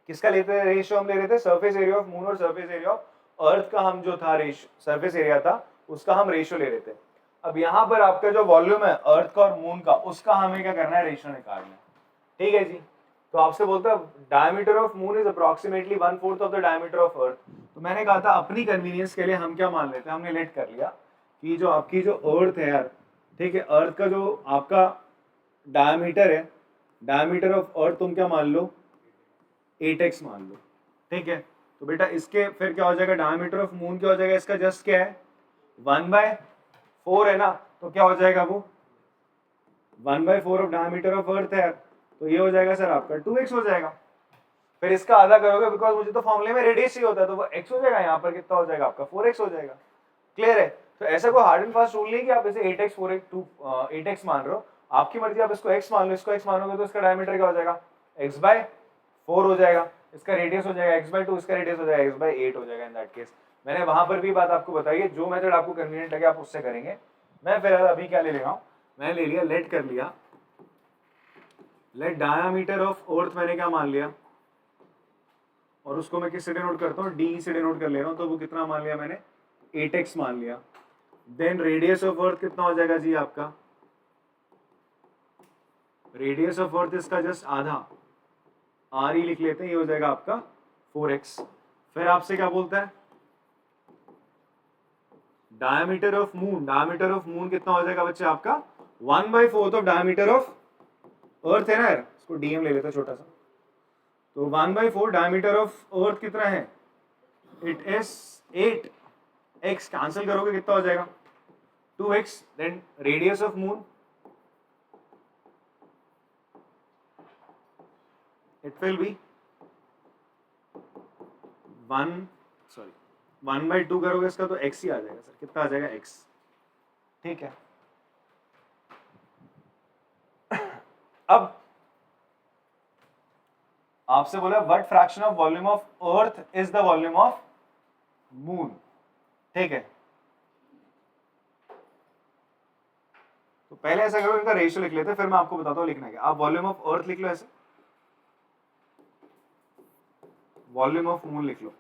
किसका लेते थे, रेशियो हम ले रहे थे सरफेस एरिया ऑफ मून और सरफेस एरिया ऑफ अर्थ का, हम जो था रेशियो सरफेस एरिया था उसका हम रेशियो ले रहे थे। अब यहाँ पर आपका जो वॉल्यूम है अर्थ का और मून का, उसका हमें क्या करना है, रेशियो निकालना है, ठीक है जी। तो आपसे बोलता है diameter of moon is approximately 1/4 of the diameter of earth. तो मैंने कहा था अपनी कन्वीनियंस के लिए हम क्या मान लेते हैं, हमने लेट कर लिया कि जो आपकी जो अर्थ है यार, ठीक है, अर्थ का जो आपका डायमीटर है, डायमीटर ऑफ अर्थ तुम क्या मान लो 8x मान लो, ठीक है। तो बेटा इसके फिर क्या हो जाएगा, डायमीटर ऑफ मून क्या हो जाएगा, इसका जस्ट क्या है 1/4 है ना, तो क्या हो जाएगा वो 1/4 ऑफ डायमीटर ऑफ अर्थ है, तो ये हो जाएगा सर आपका 2x हो जाएगा। फिर इसका आधा करोगे, बिकॉज मुझे तो फॉर्मूले में रेडियस ही होता है, तो वो x हो जाएगा, यहाँ पर कितना हो जाएगा आपका 4x हो जाएगा। क्लियर है? तो ऐसा कोई हार्ड एंड फास्ट रूल नहीं कि आप इसे 8x 8x मान रहे हो, आपकी मर्जी, आप इसको x मान लो, इसको x मानोगे तो इसका डायमीटर क्या हो जाएगा x/4 हो जाएगा, इसका रेडियस हो जाएगा x/2, इसका रेडियस हो जाएगा x/8 हो जाएगा। इन दैट केस मैंने वहां पर भी बात आपको बताई है, जो मेथड आपको कन्वीनियंट लगे आप उससे करेंगे। मैं फिर अभी क्या ले रहा हूँ, मैंने ले लिया, लेट कर लिया, लेट डायमीटर ऑफ अर्थ मैंने क्या मान लिया, और उसको मैं किससे डिनोट करता हूँ, डी से डिनोट कर ले रहा हूँ, तो वो कितना मान लिया मैंने 8x मान लिया। देन रेडियस ऑफ अर्थ कितना हो जाएगा जी आपका, रेडियस ऑफ अर्थ इसका जस्ट आधा r ही लिख लेते हैं, ये हो जाएगा आपका 4x। फिर आपसे क्या बोलता है diameter of moon, diameter of moon कितना हो जाएगा बच्चे आपका 1/4 ऑफ डायमीटर ऑफ अर्थ है ना यार, इसको डीएम ले लेते हैं छोटा सा, तो 1/4 डायमीटर ऑफ अर्थ कितना है, इट इज 8x, कैंसिल करोगे कितना हो जाएगा 2x। Then radius of moon it will be 1/2 करोगे इसका तो x ही आ जाएगा सर, कितना आ जाएगा x, ठीक है। अब आपसे बोला what fraction of volume of earth is the volume of moon, ठीक है। तो पहले ऐसा करो, इनका रेशियो लिख लेते हैं, फिर मैं आपको बताता हूं लिखना क्या। आप वॉल्यूम ऑफ अर्थ लिख लो ऐसे, वॉल्यूम ऑफ मून लिख लो,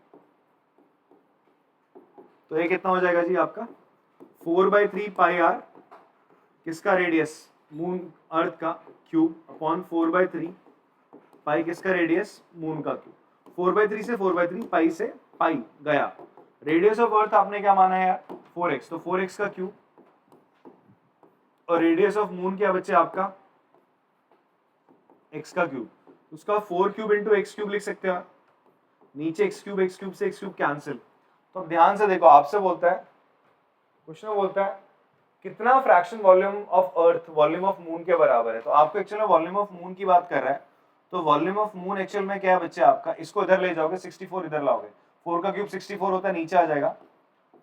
तो ये कितना हो जाएगा जी आपका 4/3 पाई आर, किसका रेडियस मून अर्थ का, क्यूब अपॉन 4/3 पाई किसका रेडियस, मून का क्यूब। 4/3 से 4/3, पाई से पाई गया। रेडियस ऑफ अर्थ आपने क्या माना है यार, 4x, तो 4x का क्यूब, और रेडियस ऑफ मून क्या बच्चे आपका, x का क्यूब, उसका 4 क्यूब इंटू एक्स क्यूब लिख सकते हो आप। नीचे x क्यूब से x क्यूब कैंसिल। तो ध्यान से देखो, आपसे बोलता है, क्वेश्चन बोलता है कितना fraction volume of earth volume of moon के बराबर है। तो आपको एक्चुअल में वॉल्यूम ऑफ मून की बात कर रहा है, तो वॉल्यूम ऑफ मून एक्चुअल में क्या है बच्चे आपका, इसको इधर ले जाओगे 64 इधर लाओगे, 4 का क्यूब 64 होता है, नीचे आ जाएगा,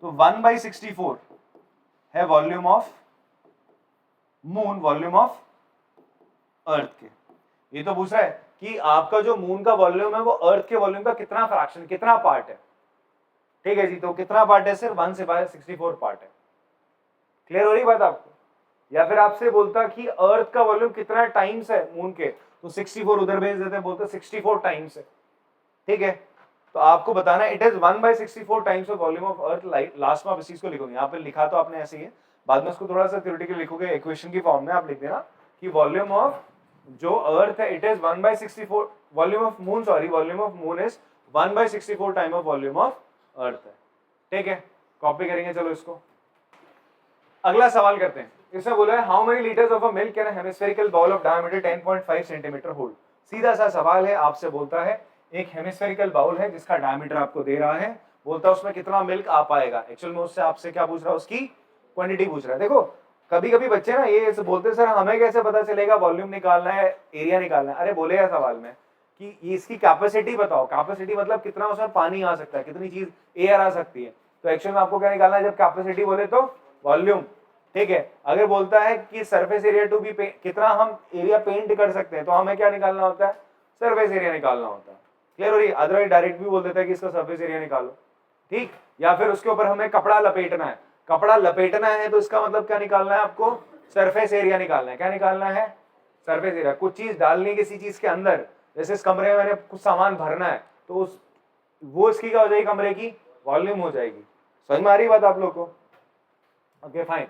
तो 1/64 है volume of moon volume of earth के। ये तो पूछ रहा है कि आपका जो मून का वॉल्यूम है वो अर्थ के वॉल्यूम का कितना फ्रैक्शन, कितना पार्ट है। ठीक है जी, तो कितना पार्ट है, सिर्फ 1/64 पार्ट है। क्लियर हो रही बात आपको। या फिर आपसे बोलता कि अर्थ का वॉल्यूम कितना टाइम्स है मून के, तो 64 उधर भेज देते, बोलते 64 टाइम्स है। ठीक है, तो आपको बताना it is 1/64 times of volume of earth. Last में आप इस चीज को लिखोगे, यहाँ पे लिखा तो आपने ऐसे ही है, बाद में उसको थोड़ा सा थ्योरेटिकली लिखोगे, इक्वेशन की फॉर्म में आप लिख देना कि वॉल्यूम ऑफ जो अर्थ है it is 1/64 volume of moon, sorry volume of moon is 1/64 time of volume of earth है। ठीक है, कॉपी करेंगे, चलो इसको अगला सवाल करते हैं। इसमें बोला है how many litres of a milk can a hemispherical bowl of diameter 10.5 centimetre hold. सीधा सा सवाल है, आपसे बोलता है एक हेमिस्फेरिकल बाउल है जिसका डायमीटर आपको दे रहा है, बोलता है उसमें कितना मिल्क आ पाएगा। एक्चुअल में उससे आपसे क्या पूछ रहा है, उसकी क्वांटिटी पूछ रहा है। देखो कभी कभी बच्चे ना ये बोलते सर हमें कैसे पता चलेगा वॉल्यूम निकालना है एरिया निकालना है। अरे बोलेगा सवाल में कि इसकी कैपेसिटी बताओ, कैपेसिटी मतलब कितना उसमें पानी आ सकता है, कितनी चीज एयर आ सकती है। तो एक्चुअल में आपको क्या निकालना है, जब कैपेसिटी बोले तो वॉल्यूम। ठीक है, अगर बोलता है कि सरफेस एरिया टू बी कितना हम एरिया पेंट कर सकते हैं, तो हमें क्या निकालना होता है, सरफेस एरिया निकालना होता है। क्लियर हो रही है। अदरवाइज डायरेक्ट भी बोल देता है कि इसका सरफेस एरिया निकालो। ठीक, या फिर उसके ऊपर हमें कपड़ा लपेटना है, कपड़ा लपेटना है तो इसका मतलब क्या निकालना है, आपको सरफेस एरिया निकालना है। क्या निकालना है, सरफेस एरिया। कुछ चीज डालनी किसी चीज के अंदर, जैसे इस कमरे में मैंने कुछ सामान भरना है, तो उस वो इसकी क्या हो जाएगी, कमरे की वॉल्यूम हो जाएगी। समझ में आ रही बात आप लोग को। Okay fine.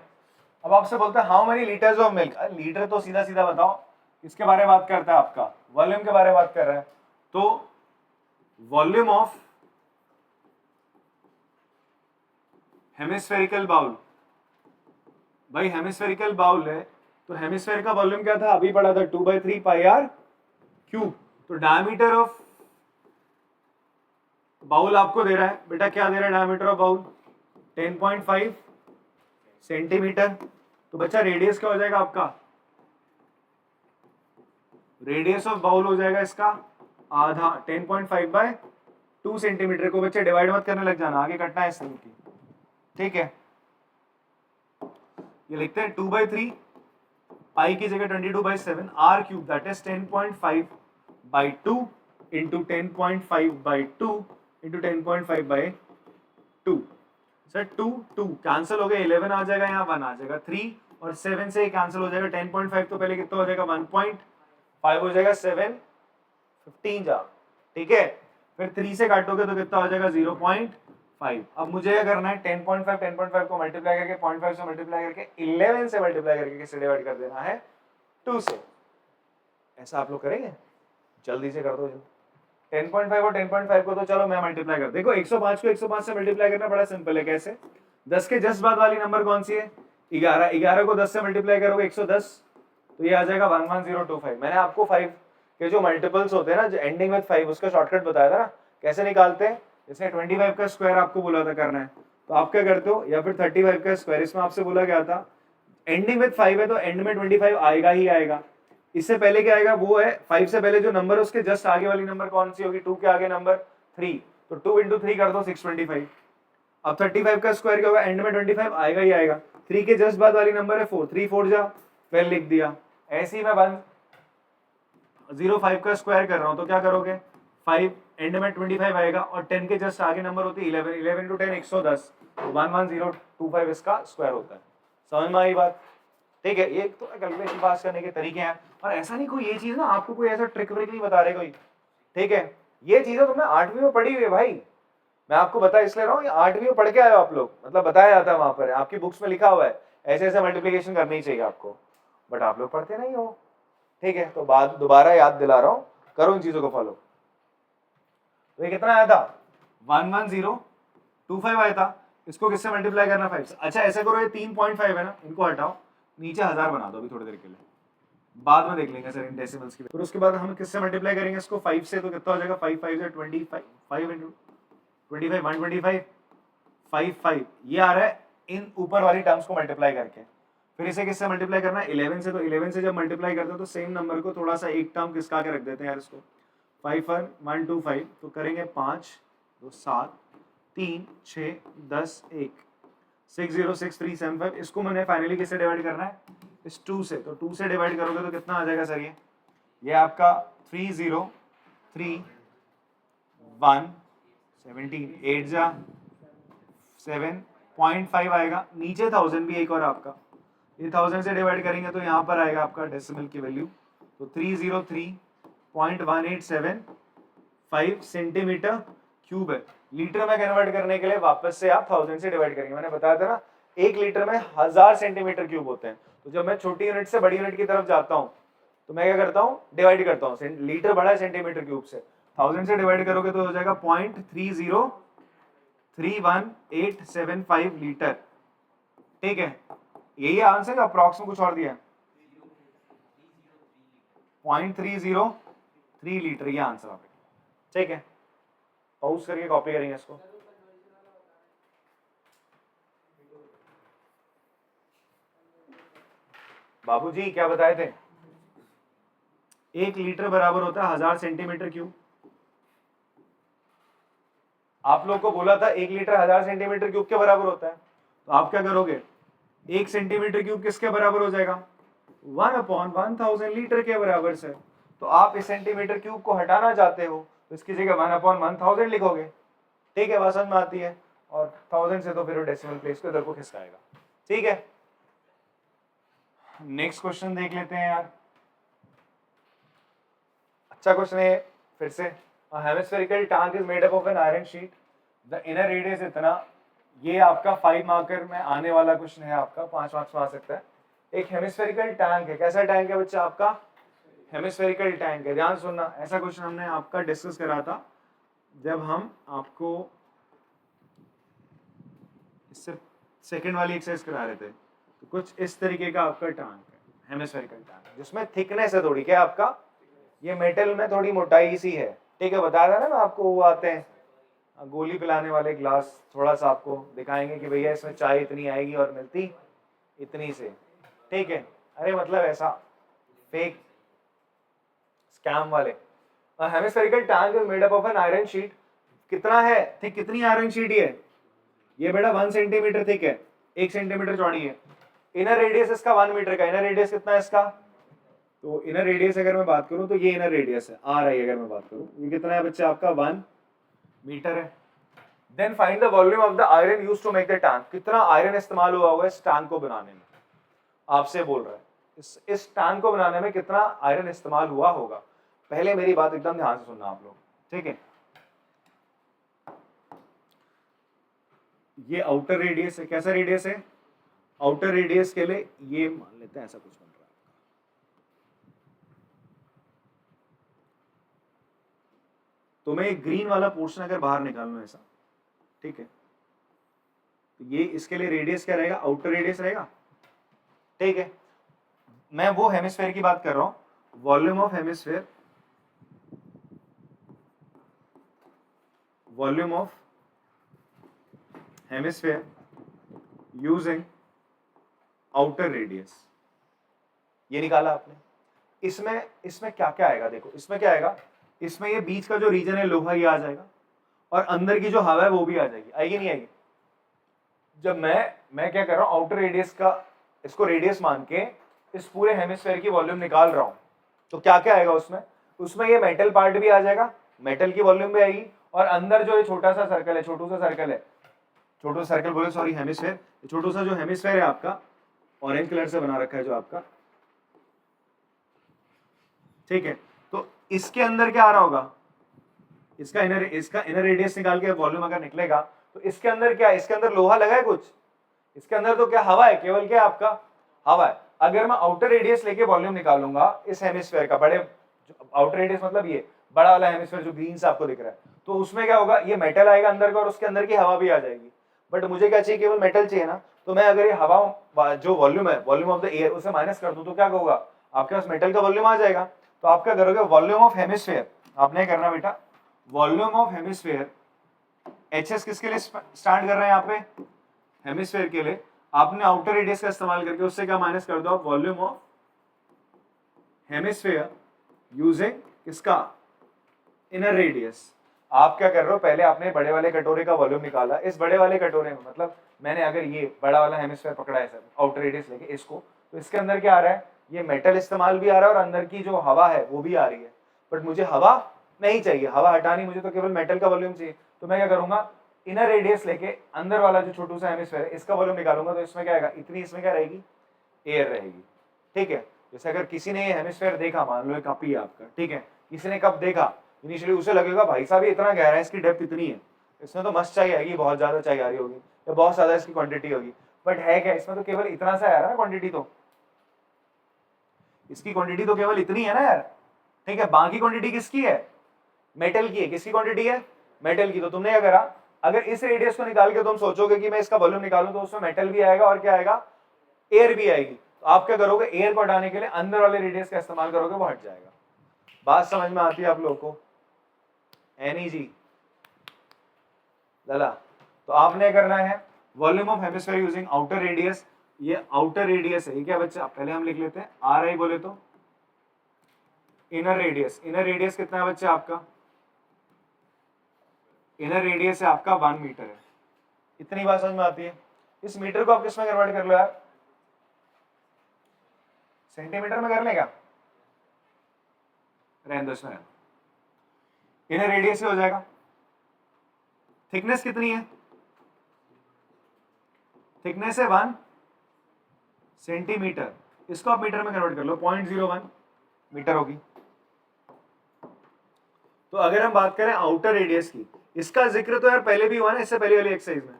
अब आपसे बोलता है how many litres of milk. Litre तो सीधा सीधा बताओ, इसके बारे में बात करता है, आपका वॉल्यूम के बारे में बात कर रहा है। तो वॉल्यूम ऑफ हेमिस्फेरिकल बाउल, भाई हेमिस्फेरिकल बाउल है तो हेमिस्फेयर का वॉल्यूम क्या था, अभी पढ़ा था 2/3 पाई आर क्यूब। तो डायमीटर ऑफ बाउल आपको दे रहा है बेटा, क्या दे रहा है डायमीटर ऑफ बाउल 10.5 सेंटीमीटर। तो बच्चा रेडियस क्या हो जाएगा आपका, रेडियस ऑफ बाउल हो जाएगा इसका आधा, 10.5/2 सेंटीमीटर को बच्चे डिवाइड मत करने लग जाना, आगे कटना है इस की। ठीक है, ये लिखते हैं 2/3 पाई की जगह 22/7 R cube that is 10.5/2 into 10.5/2 into 10.5/2। Sir 2 cancel हो गया, 11 आ जाएगा, यहाँ 1 आ जाएगा, 3 और 7 से कैंसिल हो जाएगा। 10.5 तो पहले कितना हो जाएगा, 1.5 हो जाएगा, 7 15 जा। ठीक है, फिर 3 से काटोगे तो कितना हो जाएगा, 0.5। अब मुझे क्या करना है, 10.5 को मल्टीप्लाई करके 0.5 से मल्टीप्लाई करके 11 से मल्टीप्लाई करके किससे डिवाइड कर देना है, 2 से। ऐसा आप लोग करेंगे, जल्दी से कर दो। 10.5 और 10.5 को तो चलो मैं मल्टीप्लाई कर, देखो 105 को 105 से मल्टीप्लाई करना बड़ा सिंपल है। कैसे, 10 के जस्ट बाद वाली नंबर कौन सी है, 11। 11 को 10 से मल्टीप्लाई करोगे 110, तो ये आ जाएगा 11025। मैंने आपको 5 के जो मल्टीपल्स होते हैं ना, जो एंडिंग विद 5, उसका शॉर्टकट बताया था ना कैसे निकालते हैं। जैसे 25 का स्क्वायर आपको बोला था करना है, तो आप क्या करते हो, या फिर 35 का स्क्वायर, इसमें आपसे बोला गया था एंडिंग विद 5 है तो एंड में 25 आएगा ही आएगा। इससे पहले क्या आएगा, वो है 5 से पहले जो नंबर उसके जस्ट आगे वाली नंबर कौन सी होगी, 2 के आगे नंबर 3, तो 2 इंटू 3 कर दो 625। अब 35 का स्क्वायर क्या होगा, एंड में 25 आएगा ही आएगा। 3 के जस्ट बाद वाली नंबर है 4, 3 4 जा, फिर लिख दिया। ऐसे ही मैं 105 का स्क्वायर कर रहा हूं, तो क्या करोगे, 5 एंड में 25 आएगा और 10 के जस्ट आगे नंबर होती है 11, 11 इंटू 10 110, 11025 इसका स्क्वायर होता है। समझ में आई बात। ठीक है, ये तो कैलकुलेशन पास करने के तरीके हैं, और ऐसा नहीं कोई ये चीज ना आपको कोई ऐसा ट्रिक व्रिक नहीं बता रहे कोई। ठीक है, ये चीजें तुमने 8वीं में पढ़ी हुई है भाई, मैं आपको बता इसलिए रहा हूँ, 8वीं में पढ़ के आए हो आप लोग, मतलब बताया जाता है वहां पर, आपकी बुक्स में लिखा हुआ है ऐसे ऐसे मल्टीप्लीकेशन करनी चाहिए आपको, बट आप लोग पढ़ते नहीं हो। ठीक है, तो बात दोबारा याद दिला रहा हूँ, करो इन चीजों को फॉलो। तो ये कितना आया था 11025 आया था, इसको किससे मल्टीप्लाई करना 5 से। अच्छा ऐसा करो, ये 3.5 है ना, इनको हटाओ, नीचे 1000 बना दो अभी थोड़ी देर के लिए, बाद में देख लेंगे सर इन डेसिमल्स की। फिर उसके बाद हम किससे मल्टीप्लाई करेंगे इसको 5 से, तो कितना हो जाएगा 5 5 से 25, 5 इंटू 25 125 5 5, ये आ रहा है इन ऊपर वाली टर्म्स को मल्टीप्लाई करके। फिर इसे किससे मल्टीप्लाई करना है 11 से, तो 11 से जब मल्टीप्लाई करते हैं तो सेम नंबर को थोड़ा सा एक टर्म किसका के रख देते हैं यार, इसको 5 1 1 2 5, तो करेंगे 5 2 7 3 6 10 1 6 0 6 3 7 5, इसको मैंने फाइनली किससे डिवाइड करना है इस 2 से, तो 2 से डिवाइड करोगे तो कितना आ जाएगा सर, ये आपका 3 0 3 1 17 8 जा 7.5 आएगा, नीचे 1000 भी एक और आपका, ये 1000 से डिवाइड करेंगे तो यहाँ पर आएगा आपका डेसिमल की वैल्यू, तो 303.1875 सेंटीमीटर क्यूब है। लीटर में कन्वर्ट करने के लिए वापस से आप 1000 से डिवाइड करेंगे, मैंने बताया था ना 1 लीटर में 1000 सेंटीमीटर क्यूब होते हैं, तो जब मैं छोटी यूनिट से बड़ी यूनिट की तरफ जाता हूँ तो मैं क्या करता हूँ डिवाइड करता हूँ, लीटर बड़ा है सेंटीमीटर क्यूब से, 1000 से डिवाइड करोगे तो हो जाएगा 0.303185 लीटर, ठीक है, यही आंसर, अप्रॉक्स में कुछ और दिया है 0.303 लीटर, ये आंसर आपका, ठीक है। पॉज करके कॉपी करेंगे इसको। बाबूजी क्या बताए थे, 1 लीटर बराबर होता है 1000 सेंटीमीटर क्यूब। आप लोग को बोला था 1 लीटर 1000 सेंटीमीटर क्यूब के बराबर होता है, तो आप क्या करोगे 1 सेंटीमीटर क्यूब किसके बराबर हो जाएगा 1/1000 लीटर के बराबर से, तो आप इस सेंटीमीटर क्यूब को हटाना चाहते हो तो इसकी जगह 1/1000 लिखोगे, ठीक है, बात समझ में आती है, और 1000 से तो फिर डेसिमल प्लेस को इधर को खिसकाएगा, ठीक है। नेक्स्ट क्वेश्चन देख लेते हैं यार, अच्छा क्वेश्चन है फिर से, hemispherical tank is made up of an iron sheet, the inner radius इतना, ये आपका 5 मार्कर में आने वाला क्वेश्चन है आपका, 5 मार्क्स में आ सकता है। एक हेमिस्फेरिकल टैंक है, कैसा टैंक है बच्चा आपका हेमिस्फेरिकल टैंक है, ध्यान सुनना, ऐसा क्वेश्चन हमने आपका डिस्कस करा था जब हम आपको इससे सेकंड वाली एक्सरसाइज करा रहे थे, तो कुछ इस तरीके का आपका टैंक है हेमिस्फेरिकल टैंक, जिसमें थिकनेस है थोड़ी, क्या आपका ये मेटल में थोड़ी मोटाई सी है, ठीक है, बताया था ना मैं आपको, वो आते हैं गोली पिलाने वाले ग्लास, थोड़ा सा आपको दिखाएंगे कि भैया इसमें चाय इतनी आएगी और मिलती इतनी से, ठीक है, अरे मतलब ऐसा फेक स्कैम वाले। Hemispherical tank is made up of an iron sheet, कितना है थिक, कितनी आयरन शीट ये बेटा 1 सेंटीमीटर थिक है, 1 सेंटीमीटर चौड़ी है, इनर रेडियस इसका 1 मीटर का, इनर रेडियस कितना है इसका, तो इनर रेडियस अगर मैं बात करूं तो ये इनर रेडियस है आर आई, अगर मैं बात करूं ये कितना है बच्चा आपका 1 मीटर है। Then find the volume of the iron used to make the tank, कितना आयरन इस्तेमाल हुआ होगा इस टैंक को बनाने में, आपसे बोल रहा है इस टैंक को बनाने में कितना आयरन इस्तेमाल हुआ होगा। पहले मेरी बात एकदम ध्यान से सुनना आप लोग, ठीक है, ये आउटर रेडियस है, कैसा रेडियस है, आउटर रेडियस के लिए ये मान लेते हैं ऐसा कुछ बन रहा है, तो मैं एक ग्रीन वाला पोर्शन अगर बाहर निकालूं ऐसा, ठीक है, तो ये इसके लिए रेडियस क्या रहेगा, आउटर रेडियस रहेगा, ठीक है, मैं वो हेमिस्फेयर की बात कर रहा हूं, volume of hemisphere, volume of hemisphere using outer radius, ये निकाला आपने। इसमें क्या क्या आएगा, देखो इसमें क्या आएगा, इसमें ये बीच का जो रीजन है लोहा ये आ जाएगा, और अंदर की जो हवा है वो भी आ जाएगी, आएगी नहीं आएगी। जब मैं क्या कर रहा हूं आउटर रेडियस का, इसको रेडियस मान के इस पूरे हेमिस्फेयर की वॉल्यूम निकाल रहा हूं, तो क्या क्या आएगा उसमें ये मेटल पार्ट भी आ जाएगा, मेटल की वॉल्यूम भी आएगी, और अंदर जो ये छोटा सा सर्कल है, छोटा सर्कल बोले सॉरी हेमिस्फेयर, छोटा सा जो हेमिस्फेयर है आपका ऑरेंज कलर से बना रखा है जो आपका, ठीक है, तो इसके अंदर क्या आ रहा होगा, इसका इनर रेडियस निकाल के वॉल्यूम अगर निकलेगा तो इसके अंदर क्या है, इसके अंदर लोहा लगा है कुछ, इसके अंदर तो क्या हवा है, केवल क्या आपका हवा है। अगर मैं आउटर रेडियस लेके वॉल्यूम निकालूंगा इस हेमिस्फेयर का, आउटर रेडियस मतलब ये बड़ा वाला हेमिस्फीयर जो ग्रीन से आपको दिख रहा है, तो उसमें क्या होगा, ये मेटल आएगा अंदर का और उसके अंदर की हवा भी आ जाएगी। बट मुझे क्या चाहिए, केवल मेटल चाहिए ना, तो मैं अगर ये हवा जो वॉल्यूम है, वॉल्यूम ऑफ द एयर, उसे माइनस कर दूं तो क्या होगा, आपके पास मेटल का वॉल्यूम आ जाएगा। तो आप क्या करोगे, वॉल्यूम ऑफ हेमिस्फीयर आपने करना बेटा, वॉल्यूम ऑफ हेमिस्फीयर, एचएस किसके लिए स्टैंड कर रहे हैं यहाँ पे, हेमिस्फीयर के लिए, आपने आउटर रेडियस का इस्तेमाल करके उससे क्या माइनस कर दो आप, वॉल्यूम ऑफ हेमिस्फीयर यूजिंग किसका, इनर रेडियस। आप क्या कर रहे हो, पहले आपने बड़े वाले कटोरे का वॉल्यूम निकाला, इस बड़े वाले कटोरे में, मतलब मैंने अगर ये बड़ा वाला हेमिस्फीयर पकड़ा है सर, आउटर रेडियस लेके इसको, तो इसके अंदर क्या आ रहा है, ये मेटल इस्तेमाल भी आ रहा है और अंदर की जो हवा है वो भी आ रही है। बट मुझे हवा नहीं चाहिए, हवा हटानी, मुझे तो केवल मेटल का वॉल्यूम चाहिए। तो मैं क्या करूंगा, इनर रेडियस लेके अंदर वाला जो छोटू सा हेमिस्फीयर है इसका वॉल्यूम निकालूंगा, तो इसमें क्या आएगा, इतनी इसमें क्या रहेगी, एयर रहेगी। ठीक है, जैसे अगर किसी ने ये हेमिस्फीयर देखा, मान लो एक कप ही है आपका, ठीक है, किसी ने कप देखा, इनिशियली उसे लगेगा भाई साहब ये इतना गहरा है, इसकी डेप्थ इतनी है, इसमें तो मस्त चाहिए आएगी, बहुत ज्यादा चाहिए आ रही होगी या बहुत ज्यादा इसकी क्वांटिटी होगी। बट है क्या, इसमें तो केवल इतना सा आ रहा है ना क्वांटिटी, तो इसकी क्वांटिटी तो केवल इतनी है ना यार। ठीक है, बाकी क्वांटिटी किसकी है, मेटल की है। किसकी क्वांटिटी है, मेटल की। तो तुमने क्या करा, अगर इस रेडियस को निकाल के तुम सोचोगे कि मैं इसका वॉल्यूम निकालूं, तो उसमें मेटल भी आएगा और क्या आएगा, एयर भी आएगी। तो आप क्या करोगे, एयर को हटाने के लिए अंदर वाले रेडियस का इस्तेमाल करोगे, वो हट जाएगा। बात समझ में आती है आप लोगों को, एनी जी लला। तो आपने करना है volume of hemisphere using outer radius, ये आउटर रेडियस है, ये क्या बच्चा, पहले हम लिख लेते हैं आर आई बोले तो इनर रेडियस, इनर रेडियस कितना है बच्चा आपका, इनर रेडियस है आपका 1 मीटर है। इतनी बात समझ में आती है। इस मीटर को आप किस में कन्वर्ट कर लो यार, सेंटीमीटर में कर लेगा, रहने दो इसमें, इनर रेडियस हो जाएगा। थिकनेस कितनी है, थिकनेस है 1 सेंटीमीटर, इसको आप मीटर में कन्वर्ट कर लो, 0.01 मीटर होगी। तो अगर हम बात करें आउटर रेडियस की, इसका जिक्र तो यार पहले भी हुआ ना, इससे पहले वाली एक्सरसाइज में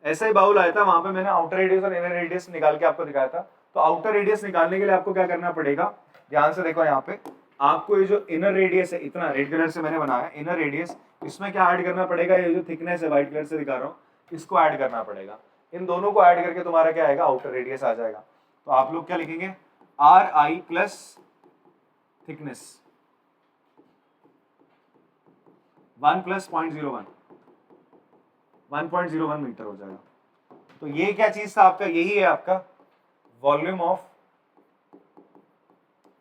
ऐसा ही बाउल आया था, वहां पे मैंने आउटर रेडियस और इनर रेडियस निकाल के आपको दिखाया था। तो आउटर रेडियस निकालने के लिए आपको क्या करना पड़ेगा, ध्यान से देखो यहाँ पे, आपको ये जो इनर रेडियस है, इतना रेड कलर से मैंने बनाया इनर रेडियस, इसमें क्या ऐड करना पड़ेगा, ये जो थिकनेस है व्हाइट कलर से दिखा रहा हूँ, इसको ऐड करना पड़ेगा। इन दोनों को ऐड करके तुम्हारा क्या आएगा, आउटर रेडियस आ जाएगा। तो आप लोग क्या लिखेंगे, R I plus thickness 1 plus 0.01, 1.01 metre हो जाएगा। तो ये क्या चीज था आपका, यही है आपका वॉल्यूम ऑफ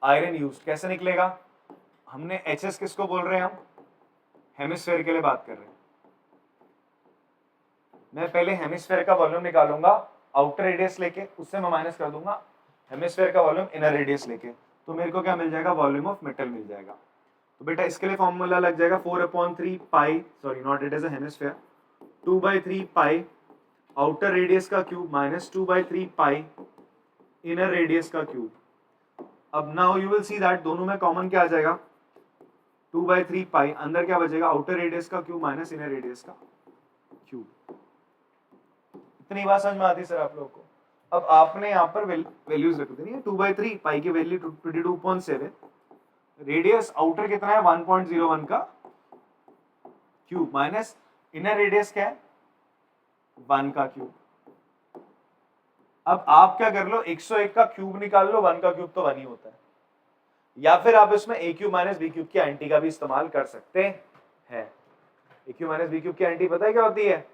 आयरन यूज। कैसे निकलेगा, हमने एचएस किसको बोल रहे हैं, हम हेमिस्फीयर के लिए बात कर रहे हैं। मैं पहले हेमिस्फीयर का वॉल्यूम निकालूंगा आउटर रेडियस लेके, उससे मैं माइनस कर दूंगा हेमिस्फीयर का वॉल्यूम इनर रेडियस लेके, तो मेरे को क्या मिल जाएगा, वॉल्यूम ऑफ मेटल मिल जाएगा। तो बेटा इसके लिए फॉर्मूला लग जाएगा 4/3 pi, sorry not it is a hemisphere, 2/3 pi outer radius का cube minus 2/3 pi inner radius का क्यूब। अब now you will see that दोनों में कॉमन क्या आ जाएगा, 2/3 पाई, अंदर क्या बचेगा, आउटर रेडियस का क्यूब माइनस इनर रेडियस का क्यूब। इतनी बात समझ में आती है सर आप लोगों को। अब आपने यहाँ पर वैल्यूज रख देनी है, 2/3 पाई की वैल्यू 22.7, रेडियस आउटर कितना है 1.01 का क्यूब माइनस इनर रेडियस क्या है 1 का क्यूब। अब आप क्या कर लो, 101 का क्यूब निकाल लो, 1 का क्यूब तो 1 ही होता है, या फिर आप इसमें ए क्यूब माइनस बी क्यूब की एंटी का भी इस्तेमाल कर सकते हैं। ए क्यूब माइनस बी क्यूब की एंटी पता है क्या होती है,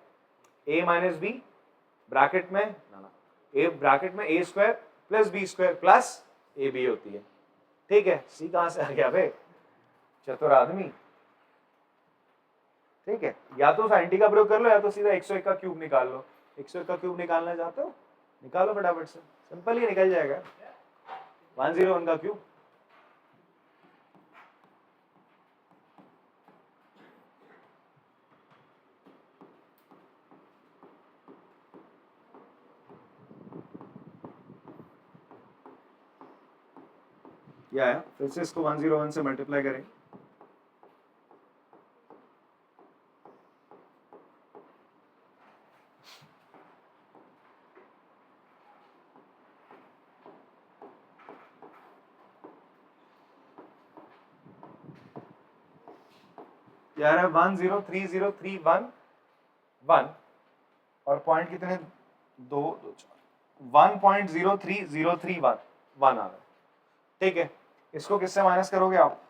ए माइनस बी ब्रैकेट में ना ए ब्रैकेट में a square plus b square plus a b होती है। ठीक है, सी कहां से आ गया बे, चतुर आदमी। ठीक है, या तो उस एंटी का प्रयोग कर लो, या तो सीधा 101 का क्यूब निकाल लो। 101 का क्यूब निकालना चाहते हो, निकालो फटाफट से, सिंपल ही निकल जाएगा 101 का क्यूब। क्या है, फिर से इसको 101 से मल्टीप्लाई करेंगे, यार है 103031 और पॉइंट कितने 1.03031 आ रहा है। ठीक है, इसको किससे माइनस करोगे आप?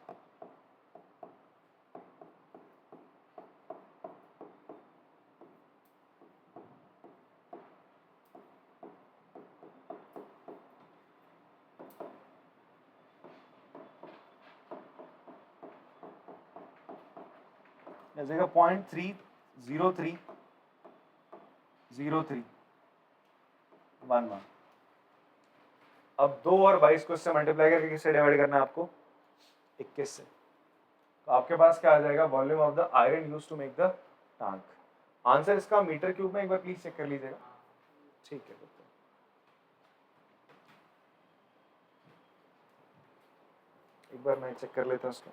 जैसे 0.30311। अब 2 और 22 को इससे मल्टीप्लाई करके किससे डिवाइड करना है आपको? 21 से। तो आपके पास क्या आ जाएगा? Volume of the iron used to make the tank. Answer इसका मीटर क्यूब में एक बार प्लीज चेक कर लीजिएगा। ठीक है, एक बार मैं चेक कर लेता हूँ इसको।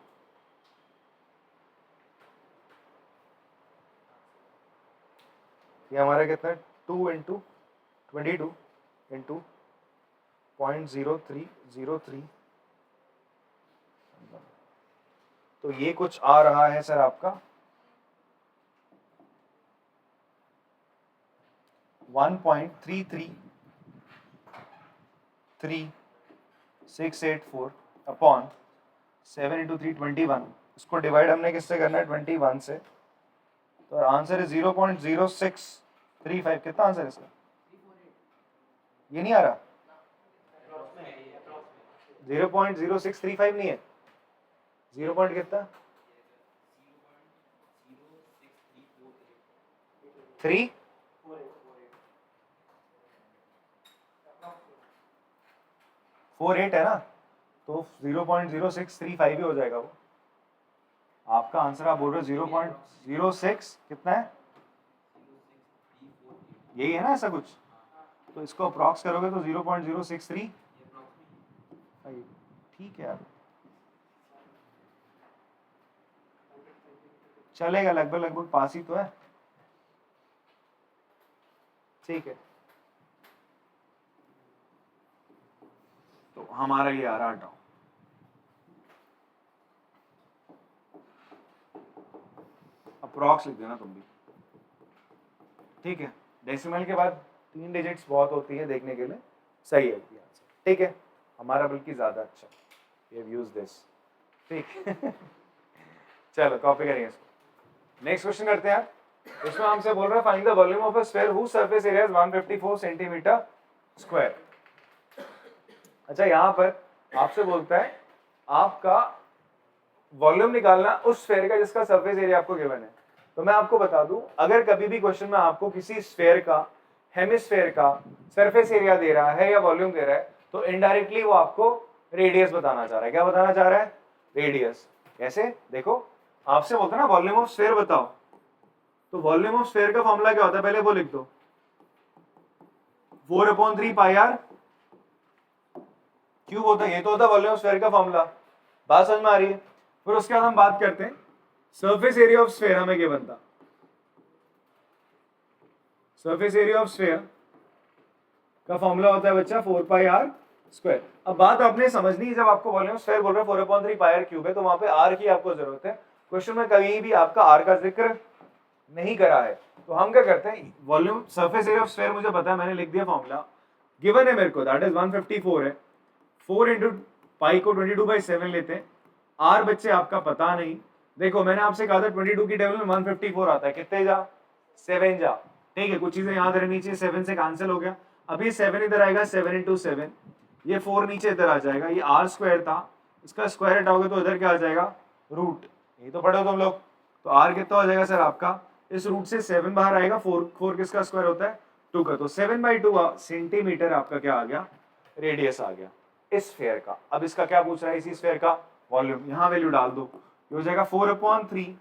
ये हमारा कितना है? 2 इंटू 22 इंटू 0.0303। तो ये कुछ आ रहा है सर आपका 1.333684 अपॉन 7 इंटू 321। इसको डिवाइड हमने किससे करना है? 21 से। तो आंसर है 0.0635। कितना आंसर है इसका? ये नहीं आ रहा, 0.0635 नहीं है, 0 पॉइंट कितना? 348 है ना, तो 0.0635 ही हो जाएगा वो आपका आंसर। आप बोल रहे हो 0.06 कितना है? यही है ना ऐसा कुछ? तो इसको अप्रॉक्स करोगे तो 0.063। ठीक है यार, चलेगा, लगभग लगभग पास ही तो है। ठीक है, तो हमारा ये आ रहा हटाओ। अप्रॉक्स लिख देना तुम भी। ठीक है, डेसिमल के बाद 3 डिजिट्स बहुत होती है देखने के लिए। सही है आंसर। ठीक है, हमारा बल्कि ज्यादा अच्छा। We have used this. ठीक चलो कॉपी करेंगे इसको। नेक्स्ट क्वेश्चन करते हैं। इसमें हमसे बोल रहा है find the volume of a sphere whose surface area is 154 centimetre square. अच्छा, यहाँ पर आपसे बोलता है आपका वॉल्यूम निकालना उस स्फीयर का जिसका सरफेस एरिया आपको गिवन है। तो मैं आपको बता दूं, अगर कभी भी क्वेश्चन में आपको किसी स्फीयर का, हेमिस्फीयर का सरफेस एरिया दे रहा है या वॉल्यूम दे रहा है, तो इनडायरेक्टली वो आपको रेडियस बताना चाह रहा है। क्या बताना चाह रहा है? रेडियस। कैसे? देखो, आपसे बोलता है ना वॉल्यूम ऑफ स्फीयर बताओ, तो वॉल्यूम ऑफ स्फीयर का फॉर्मूला क्या होता है? पहले वो लिख दो, 4/3 पाई आर क्यूब होता है। ये तो होता है वॉल्यूम ऑफ स्फीयर का फॉर्मूला। बात समझ में आ रही है? फिर उसके बाद हम बात करते हैं सरफेस एरिया ऑफ स्फीयर हमें क्या बनता? सरफेस एरिया ऑफ स्फीयर का फॉर्मूला होता है बच्चा 4 पाई आर स्क्वायर। अब बात आपने समझनी है, जब आपको वॉल्यूम ऑफ स्फीयर बोल रहे हैं 4/3 पाई आर क्यूब है, तो वहां पे आर की आपको जरूरत है। क्वेश्चन में कहीं भी आपका आर का जिक्र नहीं करा है, तो हम क्या करते हैं, volume surface area of sphere मुझे पता है, मैंने लिख दिया फॉर्मूला, गिवन है मेरे को, दैट इज 154 है। 4 इंटू पाई को 22/7 लेते हैं। आर बच्चे आपका पता नहीं। देखो, मैंने आपसे कहा था 22 की टेबल में 154 आता है, कितने जा? 7 जा। ठीक है, कुछ चीजें याद रहनी चाहिए। 7 से कैंसिल हो गया। अब ये 7 इधर आएगा, 7 इंटू 7, ये 4 नीचे इधर आ जाएगा। ये आर स्क्वायर था, इसका स्क्वायर हटाओगे तो इधर क्या आ जाएगा? रूट। ये तो पढ़ो तुम लोग। तो आर कितना हो जाएगा सर आपका? इस रूट से 7 बाहर आएगा, 4 किसका स्क्वायर होता है? 2 का। तो 7/2 सेंटीमीटर आपका क्या आ गया? रेडियस आ गया इस स्फीयर का। अब इसका क्या पूछ रहा है? इसी स्फीयर का वॉल्यूम। यहां वैल्यू डाल दो, ये हो जाएगा 4/3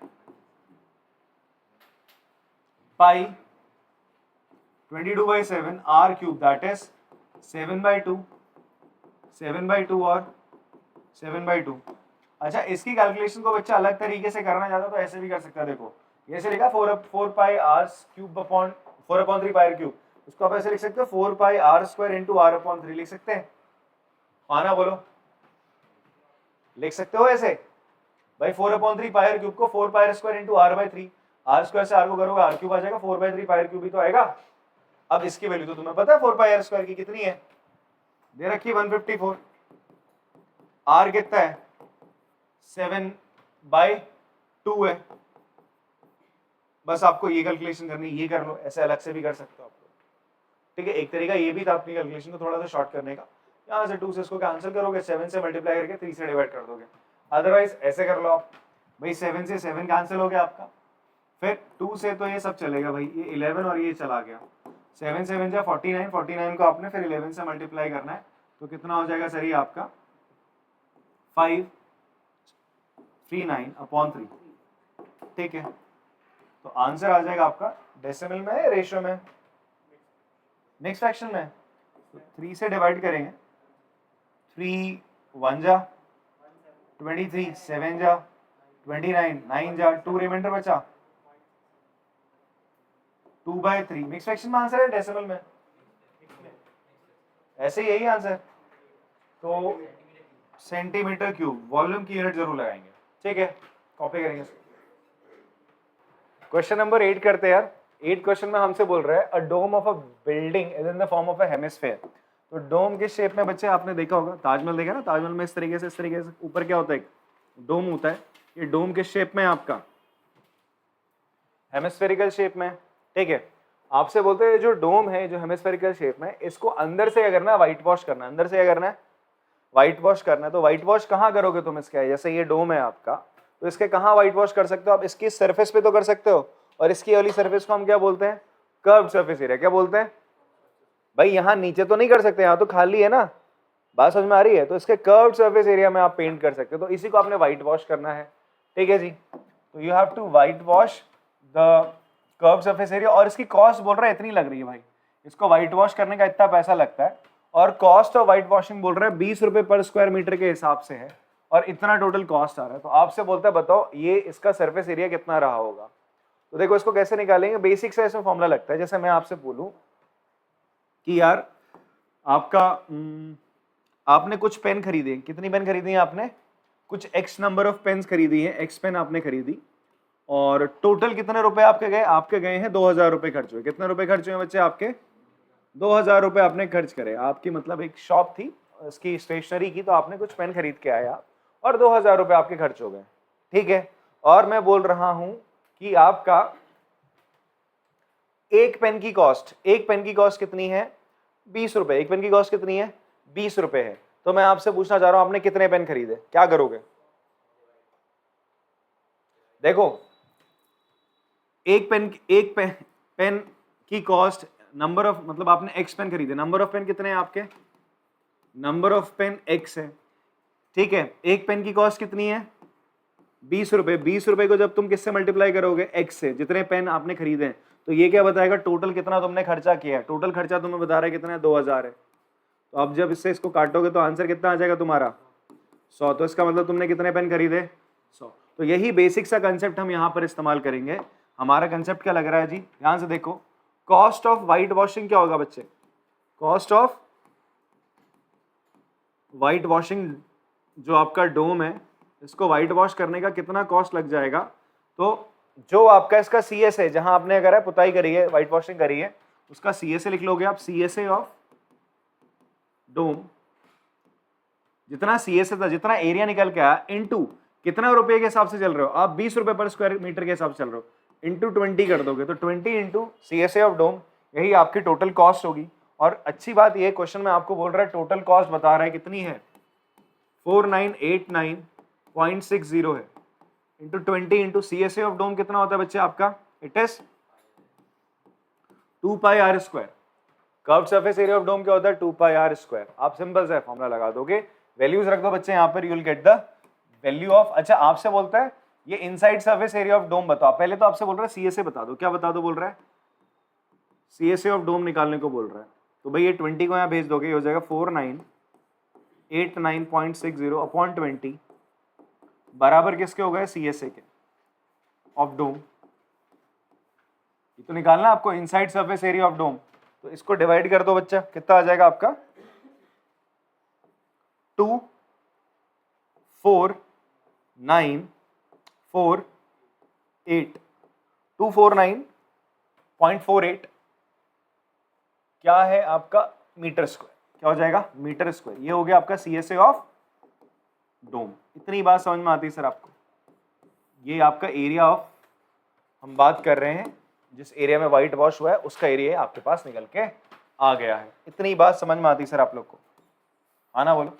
पाई 22/7 आर क्यूब, दैट इज 7/2 और 7/2। अच्छा, इसकी कैलकुलेशन को बच्चा अलग तरीके से करना चाहता तो ऐसे भी कर सकता है। देखो, ये से लिखा 4 pi are cube upon 4/3 pi are cube, उसको आप ऐसे लिख सकते हो 4 pi are square into r/3 लिख सकते हैं। आना बोलो, लिख सकते हो ऐसे? भाई 4/3 पाई आर क्यूब को 4 pi are square into r by 3, r square से आर को करोगे आर क्यूब आ जाएगा, 4/3 पाई आर क्यूब ही तो आएगा। अब इसकी वैल्यू तो तुम्हें पता है 4 पाई आर स्क्वायर की कितनी है, दे रखी 154, आर कितना है 7/2 है। बस आपको ये कैलकुलेशन करनी, ये कर लो, ऐसे अलग से भी कर सकते हो आप लोग, ठीक है। एक तरीका ये भी था अपनी कैलकुलेशन को थोड़ा सा शॉर्ट करने का, यहाँ से 2 से इसको कैंसिल करोगे, 7 से मल्टीप्लाई करके 3 से डिवाइड कर दोगे, अदरवाइज ऐसे कर लो आप, भाई 7 से 7 कैंसिल हो गया आपका, फिर 2 से तो ये सब चलेगा भाई, ये 11 और ये चला गया, 7 7 जा 49, 49 को आपने फिर 11 से मल्टीप्लाई करना है, तो कितना हो जाएगा सर ये आपका 539/3, ठीक है। तो आंसर आ जाएगा आपका डेसिमल में है रेशियो में, नेक्स्ट फ्रैक्शन में, तो 3 से डिवाइड करेंगे, 3 1 जा 23, 7 जा 29, 9 जा 2 रिमाइंडर बचा 2/3, मिक्स फ्रैक्शन में आंसर है डेसिमल में, ऐसे यही आंसर। तो सेंटीमीटर क्यूब वॉल्यूम की यूनिट जरूर लगाएंगे, ठीक है, कॉपी करेंगे। क्वेश्चन नंबर 8 करते हैं यार। 8 क्वेश्चन में हमसे बोल रहा है a dome of a building is in the form of a hemisphere. तो डोम के शेप में बच्चे आपने देखा होगा, ताजमहल देखा ना, ताजमहल में इस तरीके से ऊपर क्या होता है, डोम होता है, ये डोम के शेप में आपका हेमिस्फेरिकल शेप में, ठीक है। आपसे बोलते हैं जो डोम है जो हेमिस्फेरिकल शेप में, इसको अंदर से अगर ना व्हाइट वॉश करना है, अंदर से क्या करना है व्हाइट वॉश करना है, तो व्हाइट वॉश कहाँ करोगे तुम इसका, जैसे ये डोम है आपका, तो इसके कहाँ व्हाइट वॉश कर सकते हो आप, इसकी सरफेस पे तो कर सकते हो, और इसकी वाली सरफेस को हम क्या बोलते हैं, कर्व्ड सरफेस एरिया, क्या बोलते हैं भाई, यहाँ नीचे तो नहीं कर सकते, यहाँ तो खाली है ना, बात समझ में आ रही है, तो इसके कर्व्ड सरफेस एरिया में आप पेंट कर सकते हो, तो इसी को आपने व्हाइट वॉश करना है, ठीक है जी। तो you have to white wash the curved surface area, और इसकी कॉस्ट बोल रहा है इतनी लग रही है भाई, इसको व्हाइट वॉश करने का इतना पैसा लगता है, और कॉस्ट ऑफ व्हाइट वॉशिंग बोल रहा है 20 रुपए पर स्क्वायर मीटर के हिसाब से है, और इतना टोटल कॉस्ट आ रहा है। तो आपसे बोलता है बताओ ये इसका सरफेस एरिया कितना रहा होगा। तो देखो इसको कैसे निकालेंगे, बेसिक से इसमें फॉर्मूला लगता है, जैसे मैं आपसे बोलूं कि यार आपका आपने कुछ पेन खरीदे, कितनी पेन खरीदी है आपने, कुछ एक्स नंबर ऑफ पेन्स खरीदी है, एक्स पेन आपने खरीदी, और टोटल कितने रुपए आपके गए हैं 2000 रुपए खर्च हुए। कितने रुपए खर्च हुए बच्चे आपके, 2000 रुपए आपने खर्च करे, आपकी मतलब एक शॉप थी उसकी स्टेशनरी की, तो आपने कुछ पेन खरीद के आए आप, और 2000 रुपए आपके खर्च हो गए, ठीक है। और मैं बोल रहा हूं कि आपका एक पेन की कॉस्ट कितनी है 20 रुपए, एक पेन की कॉस्ट कितनी है 20 रुपए है। तो मैं आपसे पूछना चाह रहा हूं आपने कितने पेन खरीदे, क्या करोगे, देखो एक पेन की कॉस्ट नंबर ऑफ, मतलब आपने एक्स पेन खरीदे, नंबर ऑफ पेन कितने हैं आपके, नंबर ऑफ पेन एक्स है, ठीक है। एक पेन की कॉस्ट कितनी है 20 रुपए, 20 रुपए को जब तुम किससे मल्टीप्लाई करोगे, एक्स से, जितने पेन आपने खरीदे हैं, तो ये क्या बताएगा टोटल कितना तुमने खर्चा किया है, टोटल खर्चा तुम्हें बता रहा है कितना है 2000 है। तो अब जब इससे इसको काटोगे तो आंसर कितना आ जाएगा तुम्हारा 100, तो इसका मतलब तुमने कितने पेन खरीदे 100। तो यही बेसिक सा कंसेप्ट हम यहाँ पर इस्तेमाल करेंगे। हमारा कंसेप्ट क्या लग रहा है जी, ध्यान से देखो, कॉस्ट ऑफ व्हाइट वॉशिंग क्या होगा बच्चे, कॉस्ट ऑफ व्हाइट वॉशिंग जो आपका डोम है, इसको व्हाइट वॉश करने का कितना कॉस्ट लग जाएगा, तो जो आपका इसका CS है, जहां आपने अगर है पुताई करी है, व्हाइट वॉशिंग करी है, उसका CSA लिख लोगे आप, CSA ऑफ डोम, जितना CSA था, जितना एरिया निकल के आया, इनटू कितना रुपए के हिसाब से चल रहे हो आप, 20 रुपए पर स्क्वायर मीटर के हिसाब से चल रहे हो, इंटू 20 कर दोगे, तो 20 इंटू CSA ऑफ डोम, यही आपकी टोटल कॉस्ट होगी। और अच्छी बात ये क्वेश्चन में आपको बोल रहा है टोटल कॉस्ट बता रहा है कितनी है 4989.60 है, into 20 into CSA of dome कितना होता है बच्चे आपका, it is 2 pi are square. Curved surface area of dome क्या होता है 2 पाई आर स्क्वायर। आप सिंपल सा फॉर्मूला लगा दोगे, वैल्यूज रख दो बच्चे यहाँ पर, you will get the value of. अच्छा आपसे बोलता है ये inside surface area of dome बताओ, पहले तो आपसे बोल रहा है CSA बता दो, क्या बता दो बोल रहा है, CSA ऑफ डोम निकालने को बोल रहा है। तो भाई ये 20 को यहाँ भेज दोगे, ये हो जाएगा 4989.60 अपॉन 20 बराबर किसके हो गए CSA के ऑफ डोम। ये तो निकालना आपको inside surface area of dome, तो इसको डिवाइड कर दो बच्चा, कितना आ जाएगा आपका 2496 249.48 क्या है आपका मीटर स्क्वायर, क्या हो जाएगा मीटर स्क्वायर। ये हो गया आपका CSA ऑफ डोम। इतनी बात समझ में आती है सर आपको। ये आपका एरिया ऑफ, हम बात कर रहे हैं जिस एरिया में व्हाइट वॉश हुआ है उसका एरिया आपके पास निकल के आ गया है। इतनी बात समझ में आती है सर आप लोग को, आना बोलो,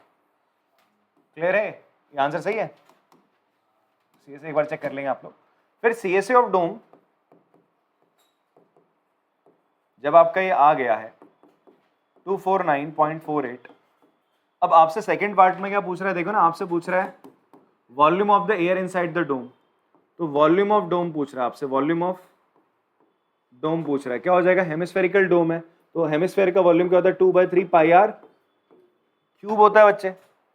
क्लियर है, ये आंसर सही है। CSA एक बार चेक कर लेंगे आप लोग। फिर CSA ऑफ डोम जब आपका ये आ गया है 249.48, अब आपसे सेकंड पार्ट में क्या पूछ रहा है, देखो ना, आपसे पूछ रहा है volume of the air inside the dome. तो वॉल्यूम ऑफ डोम पूछ रहा है आपसे, वॉल्यूम ऑफ डोम पूछ रहा है, क्या हो जाएगा, हेमिस्फेरिकल डोम है तो हेमिस्फेयर का वॉल्यूम क्या होता है 2/3 पाई आर क्यूब होता है बच्चे,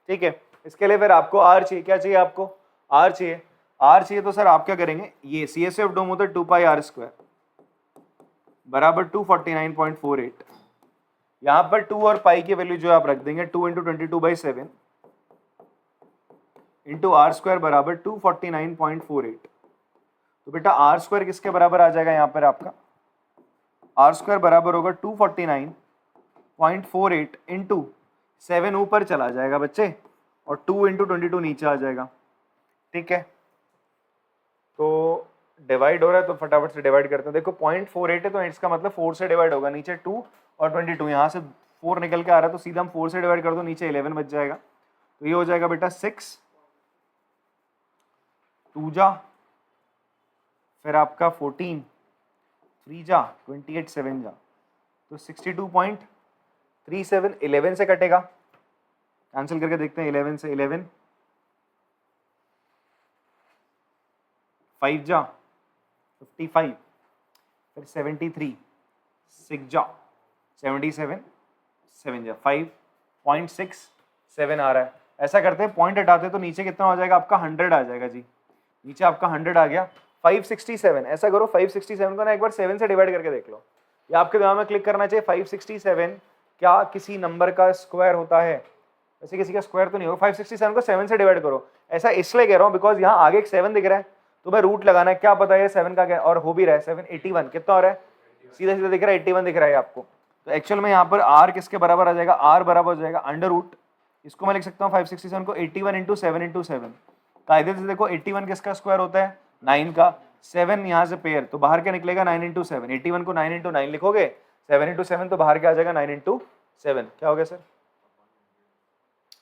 ठीक है। इसके लिए फिर आपको आर चाहिए, क्या चाहिए आपको, आर चाहिए। आर चाहिए तो सर आप क्या करेंगे, ये CSA ऑफ डोम होता है 2 पाई आर स्क्वायर बराबर 249.48। यहां पर 2 और पाई की वैल्यू जो आप रख देंगे 2 × 22/7 इंटू आर स्क्वायर बराबर 249.48। तो बेटा आर स्क्वायर किसके बराबर आ जाएगा, यहाँ पर आपका आर स्क्वायर बराबर होगा 249.48 इंटू 7 ऊपर चला जाएगा बच्चे और 2 × 22 नीचे आ जाएगा, ठीक है। तो डिवाइड हो रहा है तो फटाफट से डिवाइड करते हैं। देखो 0.48 है तो इसका मतलब 4 से डिवाइड होगा, नीचे 2 और 22, यहाँ से 4 निकल के आ रहा है तो सीधा हम 4 से डिवाइड कर दो, नीचे 11 बच जाएगा। तो ये हो जाएगा बेटा 6 2 जा, फिर आपका 14 3 जा 28 7 जा, तो 62.37 11 से कटेगा, कैंसिल करके देखते हैं 11 से 11 5 जा 55, फिर 73 6 जा 77 7 जा 5.67 आ रहा है। ऐसा करते हैं पॉइंट हटाते तो नीचे कितना हो जाएगा आपका 100 आ जाएगा जी, नीचे आपका 100 आ गया 567। ऐसा करो 567 को ना एक बार 7 से डिवाइड करके देख लो, या आपके दिमाग में क्लिक करना चाहिए 567 क्या किसी नंबर का स्क्वायर होता है, वैसे किसी का स्क्वायर तो नहीं होगा। 567 को 7 से डिवाइड करो, ऐसा इसलिए कह रहा हूँ बिकॉज यहाँ आगे एक 7 दिख रहा है तो भाई रूट लगाना है, क्या पता है 7 का क्या, और हो भी रहा है 7 81 कितना हो रहा है, सीधा सीधा दिख रहा है 81 दिख रहा है आपको। तो एक्चुअल में यहाँ पर r किसके बराबर आ जाएगा, r बराबर हो जाएगा अंडर रूट, इसको मैं लिख सकता हूँ 567 को 81 × 7 × 7। कायदे से देखो 81 किसका स्क्वायर होता है 9 का, 7 यहाँ से पेयर तो बाहर क्या निकलेगा 9 × 7, 81 को 9 × 9 लिखोगे 7 × 7 तो बाहर क्या आ जाएगा 9 × 7, क्या हो गया सर।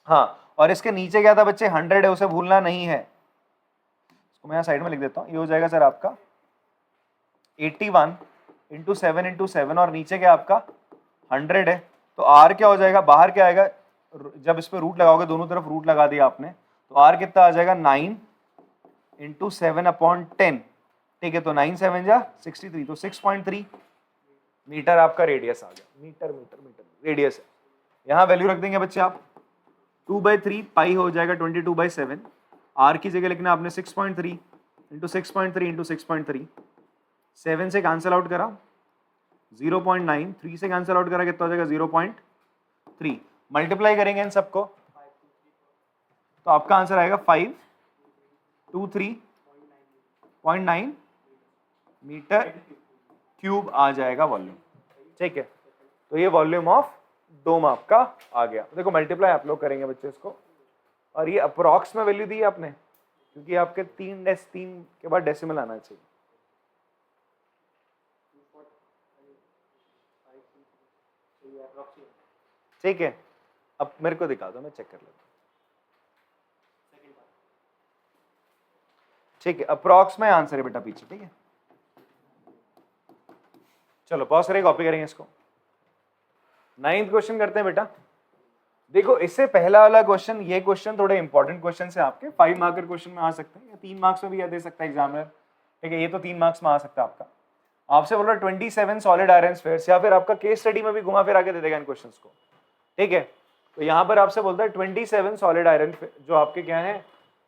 हाँ, और इसके नीचे क्या था बच्चे 100 है, उसे भूलना नहीं है, इसको मैं यहाँ साइड में लिख देता हूँ। ये हो जाएगा सर आपका 81 × 7 × 7 और नीचे क्या आपका 100 है, तो r क्या हो जाएगा, बाहर क्या आएगा, जब इस पे रूट लगाओगे दोनों तरफ रूट लगा दिया आपने तो r कितना आ जाएगा 9 × 7/10, ठीक है। तो 9 7 जा 63, तो 6.3 मीटर आपका रेडियस आ गया, मीटर मीटर मीटर रेडियस है। यहाँ वैल्यू रख देंगे बच्चे आप 2/3 पाई हो जाएगा 22/7, r की जगह लिखना आपने 6.3 × 6.3 × 6.3, 7 से कैंसिल आउट करा 0.9, 3 से कैंसिल आउट करा कितना हो जाएगा 0.3, मल्टीप्लाई करेंगे इन सबको तो आपका आंसर आएगा 523.9 मीटर क्यूब आ जाएगा वॉल्यूम, ठीक है। तो ये वॉल्यूम ऑफ डोम आपका आ गया। देखो मल्टीप्लाई आप लोग करेंगे बच्चे इसको, और ये अप्रोक्स में वैल्यू दी है आपने क्योंकि आपके 3 के बाद डेसिमल आना चाहिए। ठीक है, अब मेरे को दिखा दो, मैं चेक कर लेता हूँ। ठीक है, अप्रोक्स में आंसर है बेटा पीछे, ठीक है। चलो पॉज करें, कॉपी करेंगे इसको। 9th क्वेश्चन करते हैं बेटा। देखो इससे पहला वाला क्वेश्चन, ये क्वेश्चन थोड़े इंपॉर्टेंट क्वेश्चन है आपके, 5 मार्कर क्वेश्चन में आ सकते हैं या 3 मार्क्स में भी दे सकता है एग्जामिनर, ठीक है। ये तो 3 मार्क्स में आ सकता है आपका। आपसे बोल रहा 27 सॉलिड आयरन स्फीयर्स, या फिर आपका केस स्टडी में भी घुमा फिरा के दे देगा इन क्वेश्चंस को, ठीक है। तो यहाँ पर आपसे बोलता है 27 सॉलिड आयरन जो आपके क्या है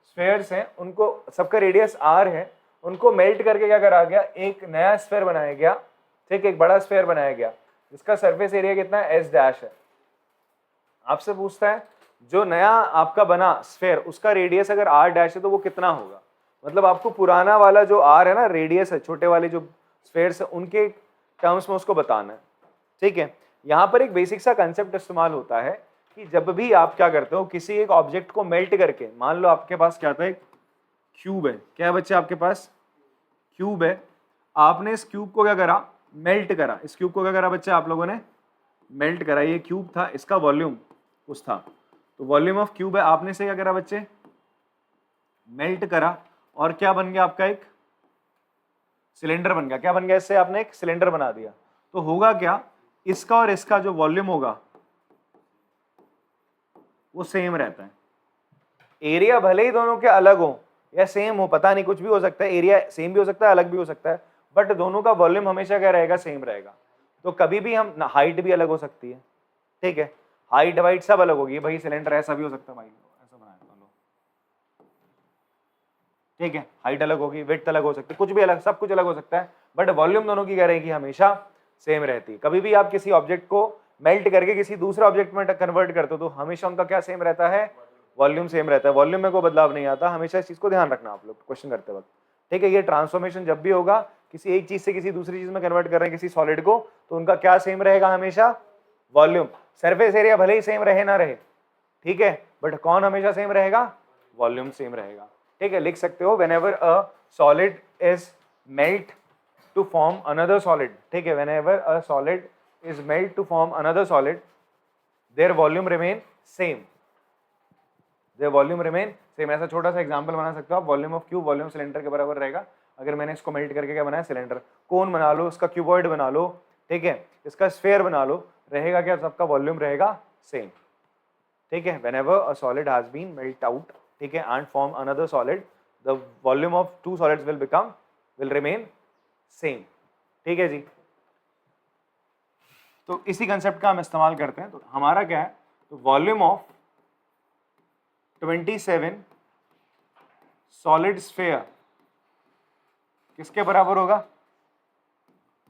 स्फीयर्स हैं, उनको सबका रेडियस r है, उनको मेल्ट करके क्या करा गया, एक नया स्फीयर बनाया गया, ठीक है, एक बड़ा स्फीयर बनाया गया जिसका सरफेस एरिया कितना है s डैश है। आपसे पूछता है जो नया आपका बना स्फीयर उसका रेडियस अगर r डैश है तो वो कितना होगा। मतलब आपको पुराना वाला जो आर है ना, रेडियस है, छोटे वाले जो स्फेयर्स है उनके टर्म्स में उसको बताना है, ठीक है। यहाँ पर एक बेसिक सा कंसेप्ट इस्तेमाल होता है कि जब भी आप क्या करते हो, किसी एक ऑब्जेक्ट को मेल्ट करके, मान लो आपके पास क्या था, एक क्यूब है, क्या है बच्चे आपके पास क्यूब है, आपने इस क्यूब को क्या करा, मेल्ट करा, इस क्यूब को क्या करा बच्चे आप लोगों ने, मेल्ट करा। ये क्यूब था, इसका वॉल्यूम कुछ था, तो वॉल्यूम ऑफ क्यूब है, आपने से क्या करा बच्चे, मेल्ट करा, और क्या बन गया आपका, एक सिलेंडर बन गया। क्या बन गया, इससे आपने एक सिलेंडर बना दिया। तो होगा क्या, इसका और इसका जो वॉल्यूम होगा वो सेम रहता है। एरिया भले ही दोनों के अलग हो या सेम हो, पता नहीं, कुछ भी हो सकता है, एरिया सेम भी हो सकता है, अलग भी हो सकता है, बट दोनों का वॉल्यूम हमेशा क्या रहेगा, सेम रहेगा। तो कभी भी हम, हाइट भी अलग हो सकती है, ठीक है, हाइट वाइट सब अलग होगी, भाई सिलेंडर ऐसा भी हो सकता है, भाई ऐसा बनाया लो, ठीक है, हाइट अलग होगी, विड्थ अलग हो सकती है, कुछ भी अलग, सब कुछ अलग हो सकता है, बट वॉल्यूम दोनों की क्या रहेगी, हमेशा सेम रहती है। कभी भी आप किसी ऑब्जेक्ट को मेल्ट करके किसी दूसरे ऑब्जेक्ट में कन्वर्ट करते हो तो हमेशा उनका क्या सेम रहता है, वॉल्यूम सेम रहता है, वॉल्यूम में कोई बदलाव नहीं आता, हमेशा इस चीज को ध्यान रखना आप लोग क्वेश्चन करते वक्त, ठीक है। ये ट्रांसफॉर्मेशन जब भी होगा, किसी एक चीज से किसी दूसरी चीज में कन्वर्ट कर रहे हैं किसी सॉलिड को, तो उनका क्या सेम रहेगा, हमेशा वॉल्यूम। सरफेस एरिया भले ही सेम रहे ना रहे, ठीक है, बट कौन हमेशा सेम रहेगा, वॉल्यूम सेम रहेगा, ठीक है। लिख सकते हो whenever a solid is melt to form another solid, ठीक है, whenever a solid is melt to form another solid, there volume remain same, there volume remain same. ऐसा छोटा सा एग्जांपल बना सकते हो आप, volume of cube volume cylinder के बराबर रहेगा। अगर मैंने इसको मेल्ट करके क्या बनाया, सिलेंडर, कोन बना लो, इसका क्यूबॉइड बना लो, ठीक है, इसका स्फीयर बना लो, रहेगा क्या, सबका वॉल्यूम रहेगा सेम, ठीक है। Whenever a solid has been melt out, ठीक है, and form another solid, the volume of two solids will remain same, ठीक है जी। तो इसी कंसेप्ट का हम इस्तेमाल करते हैं। तो हमारा क्या है, तो वॉल्यूम ऑफ 27 सॉलिड स्फीयर किसके बराबर होगा,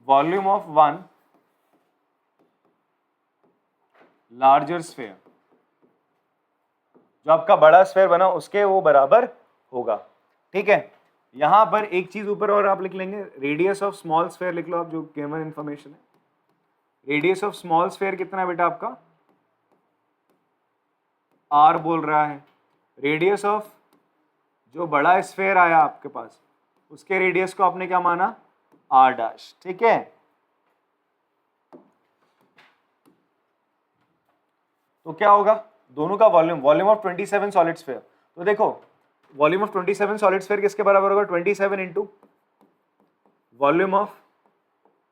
वॉल्यूम ऑफ 1 लार्जर स्फीयर, जो आपका बड़ा स्फीयर बना उसके वो बराबर होगा, ठीक है। यहां पर एक चीज ऊपर और आप लिख लेंगे, रेडियस ऑफ स्मॉल स्फीयर लिख लो आप, जो गिवन इंफॉर्मेशन है। रेडियस ऑफ स्मॉल स्फीयर कितना है बेटा आपका, आर बोल रहा है। रेडियस ऑफ जो बड़ा स्फीयर आया आपके पास, उसके रेडियस को आपने क्या माना, आर डैश, ठीक है। तो क्या होगा, दोनों का volume, volume of 27 solid sphere, तो देखो वॉल्यूम ऑफ 27 सॉलिड स्फीयर किसके बराबर होगा, 27 into volume of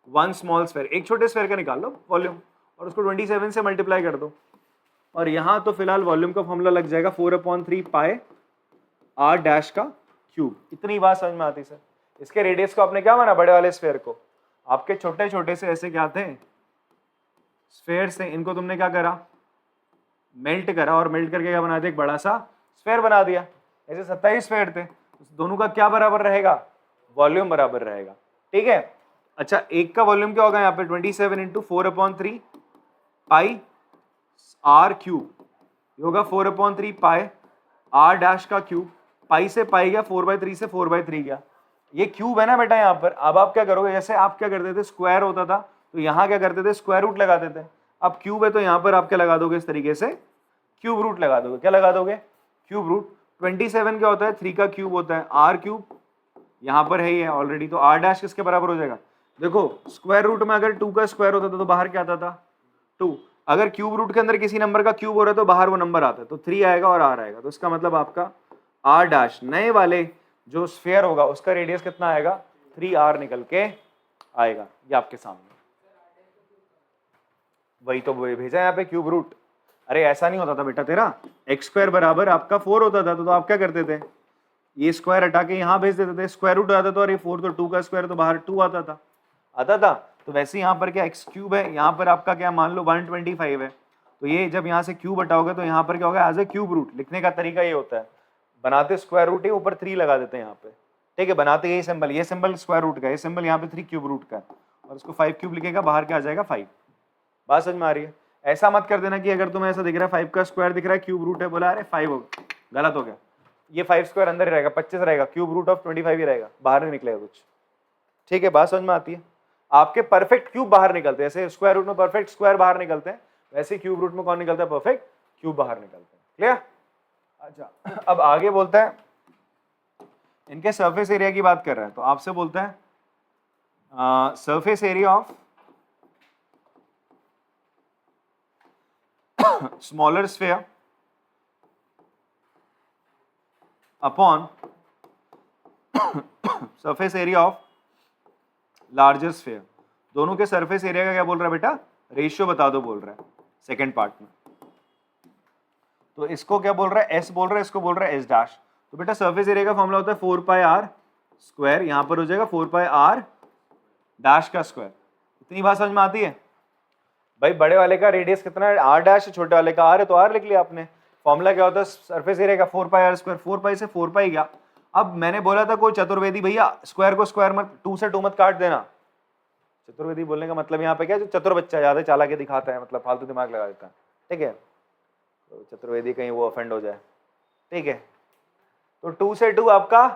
1 small sphere, एक छोटे स्फीयर का निकाल लो वॉल्यूम और उसको 27 से मल्टीप्लाई कर दो, और यहां तो फिलहाल वॉल्यूम का फॉर्मूला लग जाएगा 4/3 पाई आर डैश का क्यूब। इतनी बात समझ में आती सर। इसके रेडियस को आपने क्या माना, बड़े वाले स्फीयर को, आपके छोटे छोटे से ऐसे क्या थे स्फीयर से, इनको तुमने क्या करा, मेल्ट करा, और मेल्ट करके क्या बना दिया, एक बड़ा सा स्फीयर बना दिया। ऐसे 27 स्फीयर थे, दोनों का क्या बराबर रहेगा, वॉल्यूम बराबर रहेगा, ठीक है। अच्छा, एक का वॉल्यूम क्या होगा यहाँ पे, 27 इंटू 4/3 पाई आर क्यूब, ये होगा 4/3 पाई आर डैश का क्यूब, पाई से पाई गया, 4/3 से 4/3 गया, ये क्यूब है ना बेटा यहाँ पर। अब आप क्या करोगे, जैसे आप क्या करते थे, स्क्वायर होता था तो यहाँ क्या करते थे, स्क्वायर रूट लगाते थे। अब क्यूब है तो यहाँ पर आप क्या लगा दोगे, इस तरीके से क्यूब रूट लगा दोगे। क्या लगा दोगे, क्यूब रूट। 27 क्या होता है, 3 का क्यूब होता है, आर क्यूब यहाँ पर है ही है ऑलरेडी, तो आर डैश किसके बराबर हो जाएगा, देखो स्क्वायर रूट में अगर 2 का स्क्वायर होता था तो बाहर क्या आता था, 2। अगर क्यूब रूट के अंदर किसी नंबर का क्यूब हो रहा है तो बाहर वो नंबर आता है, तो 3 आएगा और आर आएगा। तो इसका मतलब आपका आर डैश, नए वाले जो स्फीयर होगा उसका रेडियस कितना आएगा, 3r निकल के आएगा। ये आपके सामने वही तो भेजा यहाँ पे क्यूब रूट। अरे ऐसा नहीं होता था बेटा, तेरा एक्स स्क्वायर बराबर आपका 4 होता था, तो आप क्या करते थे, ये स्क्वायर हटा के यहाँ भेज देते थे, स्क्वायर रूट आता था, और ये 4 तो 2 का स्क्वायर तो बाहर 2 आता था। तो वैसे यहाँ पर क्या एक्स क्यूब है, यहाँ पर आपका क्या मान लो 125 है, तो ये जब यहाँ से क्यूब हटाओगे तो यहाँ पर क्या होगा, एज ए क्यूब रूट। लिखने का तरीका ये होता है, बनाते स्क्वायर रूट है, ऊपर 3 लगा देते हैं यहाँ पे, ठीक है, बनाते यही सिंबल, ये सिंबल स्क्वायर रूट का, ये सिंबल यहाँ पे 3 क्यूब रूट का है, और इसको 5 क्यूब लिखेगा, बाहर क्या आ जाएगा 5। बात समझ में आ रही है। ऐसा मत कर देना कि अगर तुम्हें ऐसा दिख रहा है 5 का स्क्वायर दिख रहा है क्यूब रूट है, बोला अरे 5 हो गया, गलत हो गया। ये 5 स्क्वायर अंदर ही रहेगा, 25 रहेगा, क्यूब रूट ऑफ 25 ही रहेगा, बाहर नहीं निकलेगा कुछ। ठीक है, बात समझ में आती है? आपके परफेक्ट क्यूब बाहर निकलते हैं, जैसे स्क्वायर रूट में परफेक्ट स्क्वायर बाहर निकलते हैं, वैसे क्यूब रूट में कौन निकलता है? परफेक्ट क्यूब बाहर निकलते हैं। क्लियर? अच्छा, अब आगे बोलता है इनके सरफेस एरिया की बात कर रहे हैं, तो आपसे बोलता है surface area of smaller sphere upon surface area of larger sphere. दोनों के सरफेस एरिया का क्या बोल रहा है बेटा? रेशियो बता दो बोल रहा है सेकंड पार्ट में। तो इसको क्या बोल रहा है? एस बोल रहा है, इसको बोल रहा है एस डैश। तो बेटा सरफेस एरिया का फॉर्मूला होता है 4 पाई आर स्क्वायर, यहां पर हो जाएगा 4 पाई आर डैश का स्क्वायर। इतनी बात समझ में आती है? भाई बड़े वाले का रेडियस कितना है? आर डैश, छोटे वाले का आर है तो आर लिख लिया आपने। फॉर्मूला क्या होता है सरफेस एरिया का? 4 पाई आर स्क्वायर। 4 पाई से 4 पाई गया। अब मैंने बोला था कोई चतुर्वेदी भैया स्क्वायर को स्क्वायर मत 2 से 2 मत काट देना। चतुर्वेदी बोलने का मतलब यहाँ पे क्या, जो चतुर बच्चा ज्यादा चालाक के दिखाता है, मतलब फालतू दिमाग लगा देता है। ठीक है, तो चतुर्वेदी कहीं वो ऑफेंड हो जाए। ठीक है, तो 2 से 2 आपका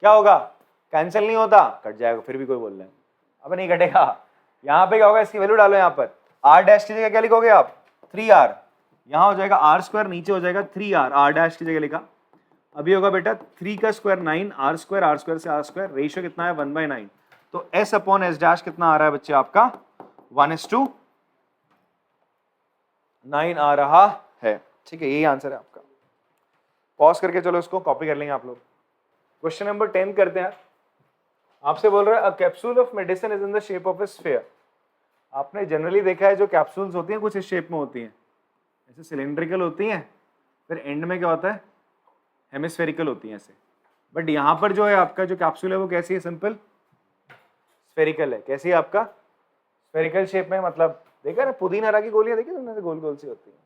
क्या होगा? कैंसिल नहीं होता, कट जाएगा। फिर भी कोई बोल रहे हैं अब नहीं कटेगा। यहाँ पे क्या होगा? इसकी वैल्यू डालो यहाँ पर। आर डैश की जगह क्या लिखोगे आप? 3r। यहाँ हो जाएगा आर स्क्वायर, नीचे हो जाएगा 3r, आर डैश की जगह लिखा। अभी होगा बेटा 3 का स्क्वायर 9, आर स्क्वायर से आर स्क्वायर, रेशियो कितना है? 1/9। तो s अपॉन एस डैश कितना आ रहा है बच्चे आपका? 1:9 आ रहा है। ठीक है, यही आंसर है आपका। पॉज करके चलो इसको कॉपी कर लेंगे आप लोग। क्वेश्चन नंबर 10 करते हैं। आपसे बोल रहा है a capsule of medicine is in the shape of A sphere. आपने जनरली देखा है जो कैप्सूल्स होती हैं कुछ इस शेप में होती हैं, ऐसे सिलेंड्रिकल होती हैं, फिर एंड में क्या होता है? हेमिस्फेरिकल होती हैं ऐसे। बट यहाँ पर जो है आपका जो कैप्सूल है वो कैसी है? सिंपल स्फेरिकल है। कैसी है आपका? स्फेरिकल शेप में। मतलब देखा ना पुदीना हरा की गोलियां देखी तुमने? गोल गोल सी होती है।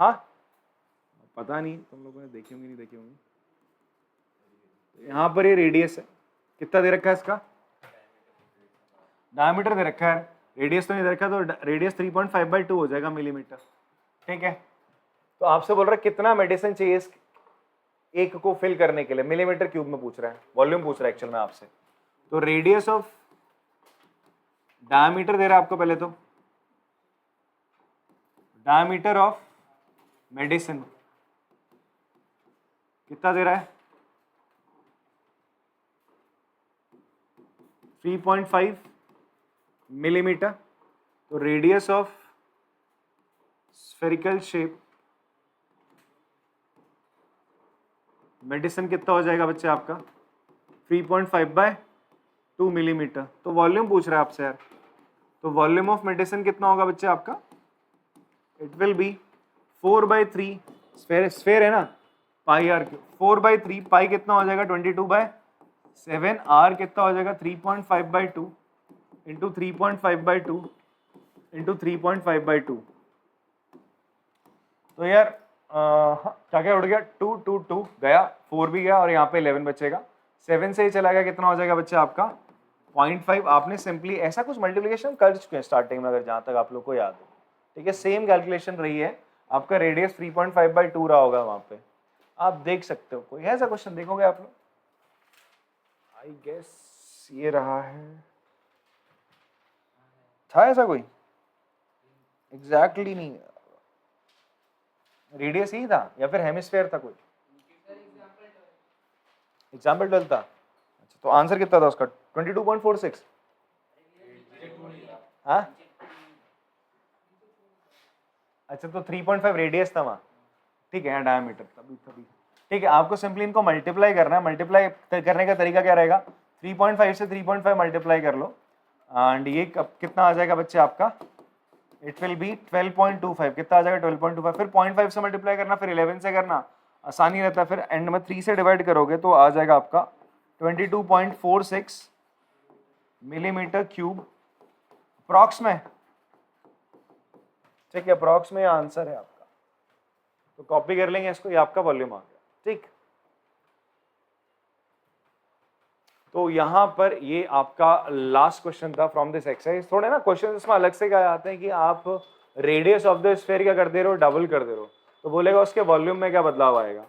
हाँ, पता नहीं तुम लोगों ने देखी होंगी नहीं देखी होंगी। यहाँ पर ये रेडियस है, कितना दे रखा है इसका? डायमीटर दे रखा है, रेडियस तो नहीं दे रखा, तो रेडियस 3.5/2 हो जाएगा मिलीमीटर। ठीक है, तो आपसे बोल रहा है कितना मेडिसिन चाहिए इस एक को फिल करने के लिए? मिलीमीटर क्यूब में पूछ रहा है, वॉल्यूम पूछ रहा है एक्चुअल में आपसे। तो रेडियस ऑफ डायमीटर दे रहा है आपको पहले तो, डायमीटर ऑफ मेडिसिन कितना दे रहा है? 3.5 मिलीमीटर। तो radius of spherical shape medicine कितना हो जाएगा बच्चे आपका? 3.5/2 मिलीमीटर। तो वॉल्यूम पूछ रहा है आपसे यार, तो वॉल्यूम ऑफ मेडिसिन कितना होगा बच्चे आपका? इट विल बी 4/3, स्फेयर है ना, पाई आर क्यूब। 4/3 पाई कितना हो जाएगा? 22/7। आर कितना हो जाएगा? 3.5/2 इंटू 3.5/2 इंटू 3.5/2। तो यार क्या क्या उड़ गया? 2 2 2 गया, 4 भी गया और यहाँ पे 11 बचेगा। 7 से ही चला गया, कितना हो जाएगा बच्चा आपका? 0.5। आपने सिंपली ऐसा कुछ मल्टीप्लिकेशन कर चुके हैं स्टार्टिंग में, अगर जहाँ तक आप लोग को याद हो। ठीक है, सेम कैलकुलेशन रही है। आपका रेडियस 3.5/2 रहा होगा वहाँ पे, आप देख सकते हो। कोई ऐसा क्वेश्चन देखोगे आप लोग? आई गेस ये रहा है, था ऐसा कोई? एग्जैक्टली नहीं, रेडियस ही था या फिर हेमिस्फेयर था कोई? एग्जाम्पल 12 था। अच्छा, तो आंसर कितना था उसका? 22.46। हाँ, अच्छा, तो 3.5 रेडियस था वहाँ। ठीक है, डायमीटर तभी तभी। ठीक है, आपको सिंपली इनको मल्टीप्लाई करना है। मल्टीप्लाई करने का तरीका क्या रहेगा? 3.5 से 3.5 मल्टीप्लाई कर लो एंड ये कितना आ जाएगा बच्चे आपका? It will B 12.25। कितना आ जाएगा? 12.25। फिर 0.5 से मल्टीप्लाई करना, फिर 11 से करना, आसानी रहता है। फिर एंड में 3 से डिवाइड करोगे तो आ जाएगा आपका 22.46 मिलीमीटर क्यूब अप्रॉक्स में। ठीक है, अप्रॉक्स में आंसर है आपका। तो कॉपी कर लेंगे इसको, ये आपका वॉल्यूम आ गया। ठीक, तो यहाँ पर ये आपका लास्ट क्वेश्चन था फ्रॉम दिस एक्सरसाइज। थोड़े ना क्वेश्चन इसमें अलग से क्या आते हैं कि आप रेडियस ऑफ द स्फीयर क्या कर दे रहे हो? डबल कर दे रहे हो, तो बोलेगा उसके वॉल्यूम में क्या बदलाव आएगा।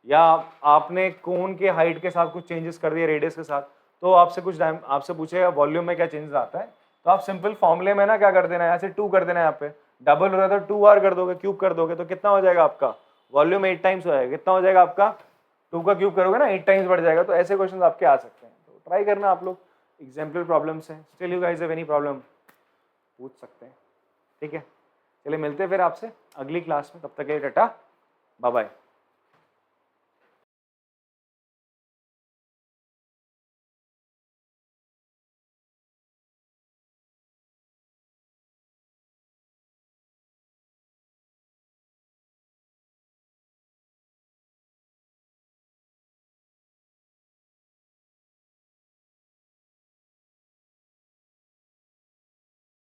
या आपने कोन के हाइट के साथ कुछ चेंजेस कर दिए रेडियस के साथ, तो आपसे पूछेगा वॉल्यूम में क्या चेंजेस आता है, तो आप सिंपल फॉर्मूले में ना क्या कर देना है, यहाँ से 2 कर देना है, यहाँ पे डबल हो रहा था 2r कर दोगे, क्यूब कर दोगे, तो कितना हो जाएगा आपका वॉल्यूम 8 टाइम्स हो जाएगा। कितना हो जाएगा आपका, 2 का क्यूब करोगे ना 8 टाइम्स बढ़ जाएगा। तो ऐसे क्वेश्चन आपके आ सकते हैं, तो ट्राई करना आप लोग, एग्जाम्पल प्रॉब्लम से। Still you guys have any problem पूछ सकते हैं, ठीक है। चलिए मिलते हैं फिर आपसे अगली क्लास में, तब तक के लिए टाटा बाय बाय।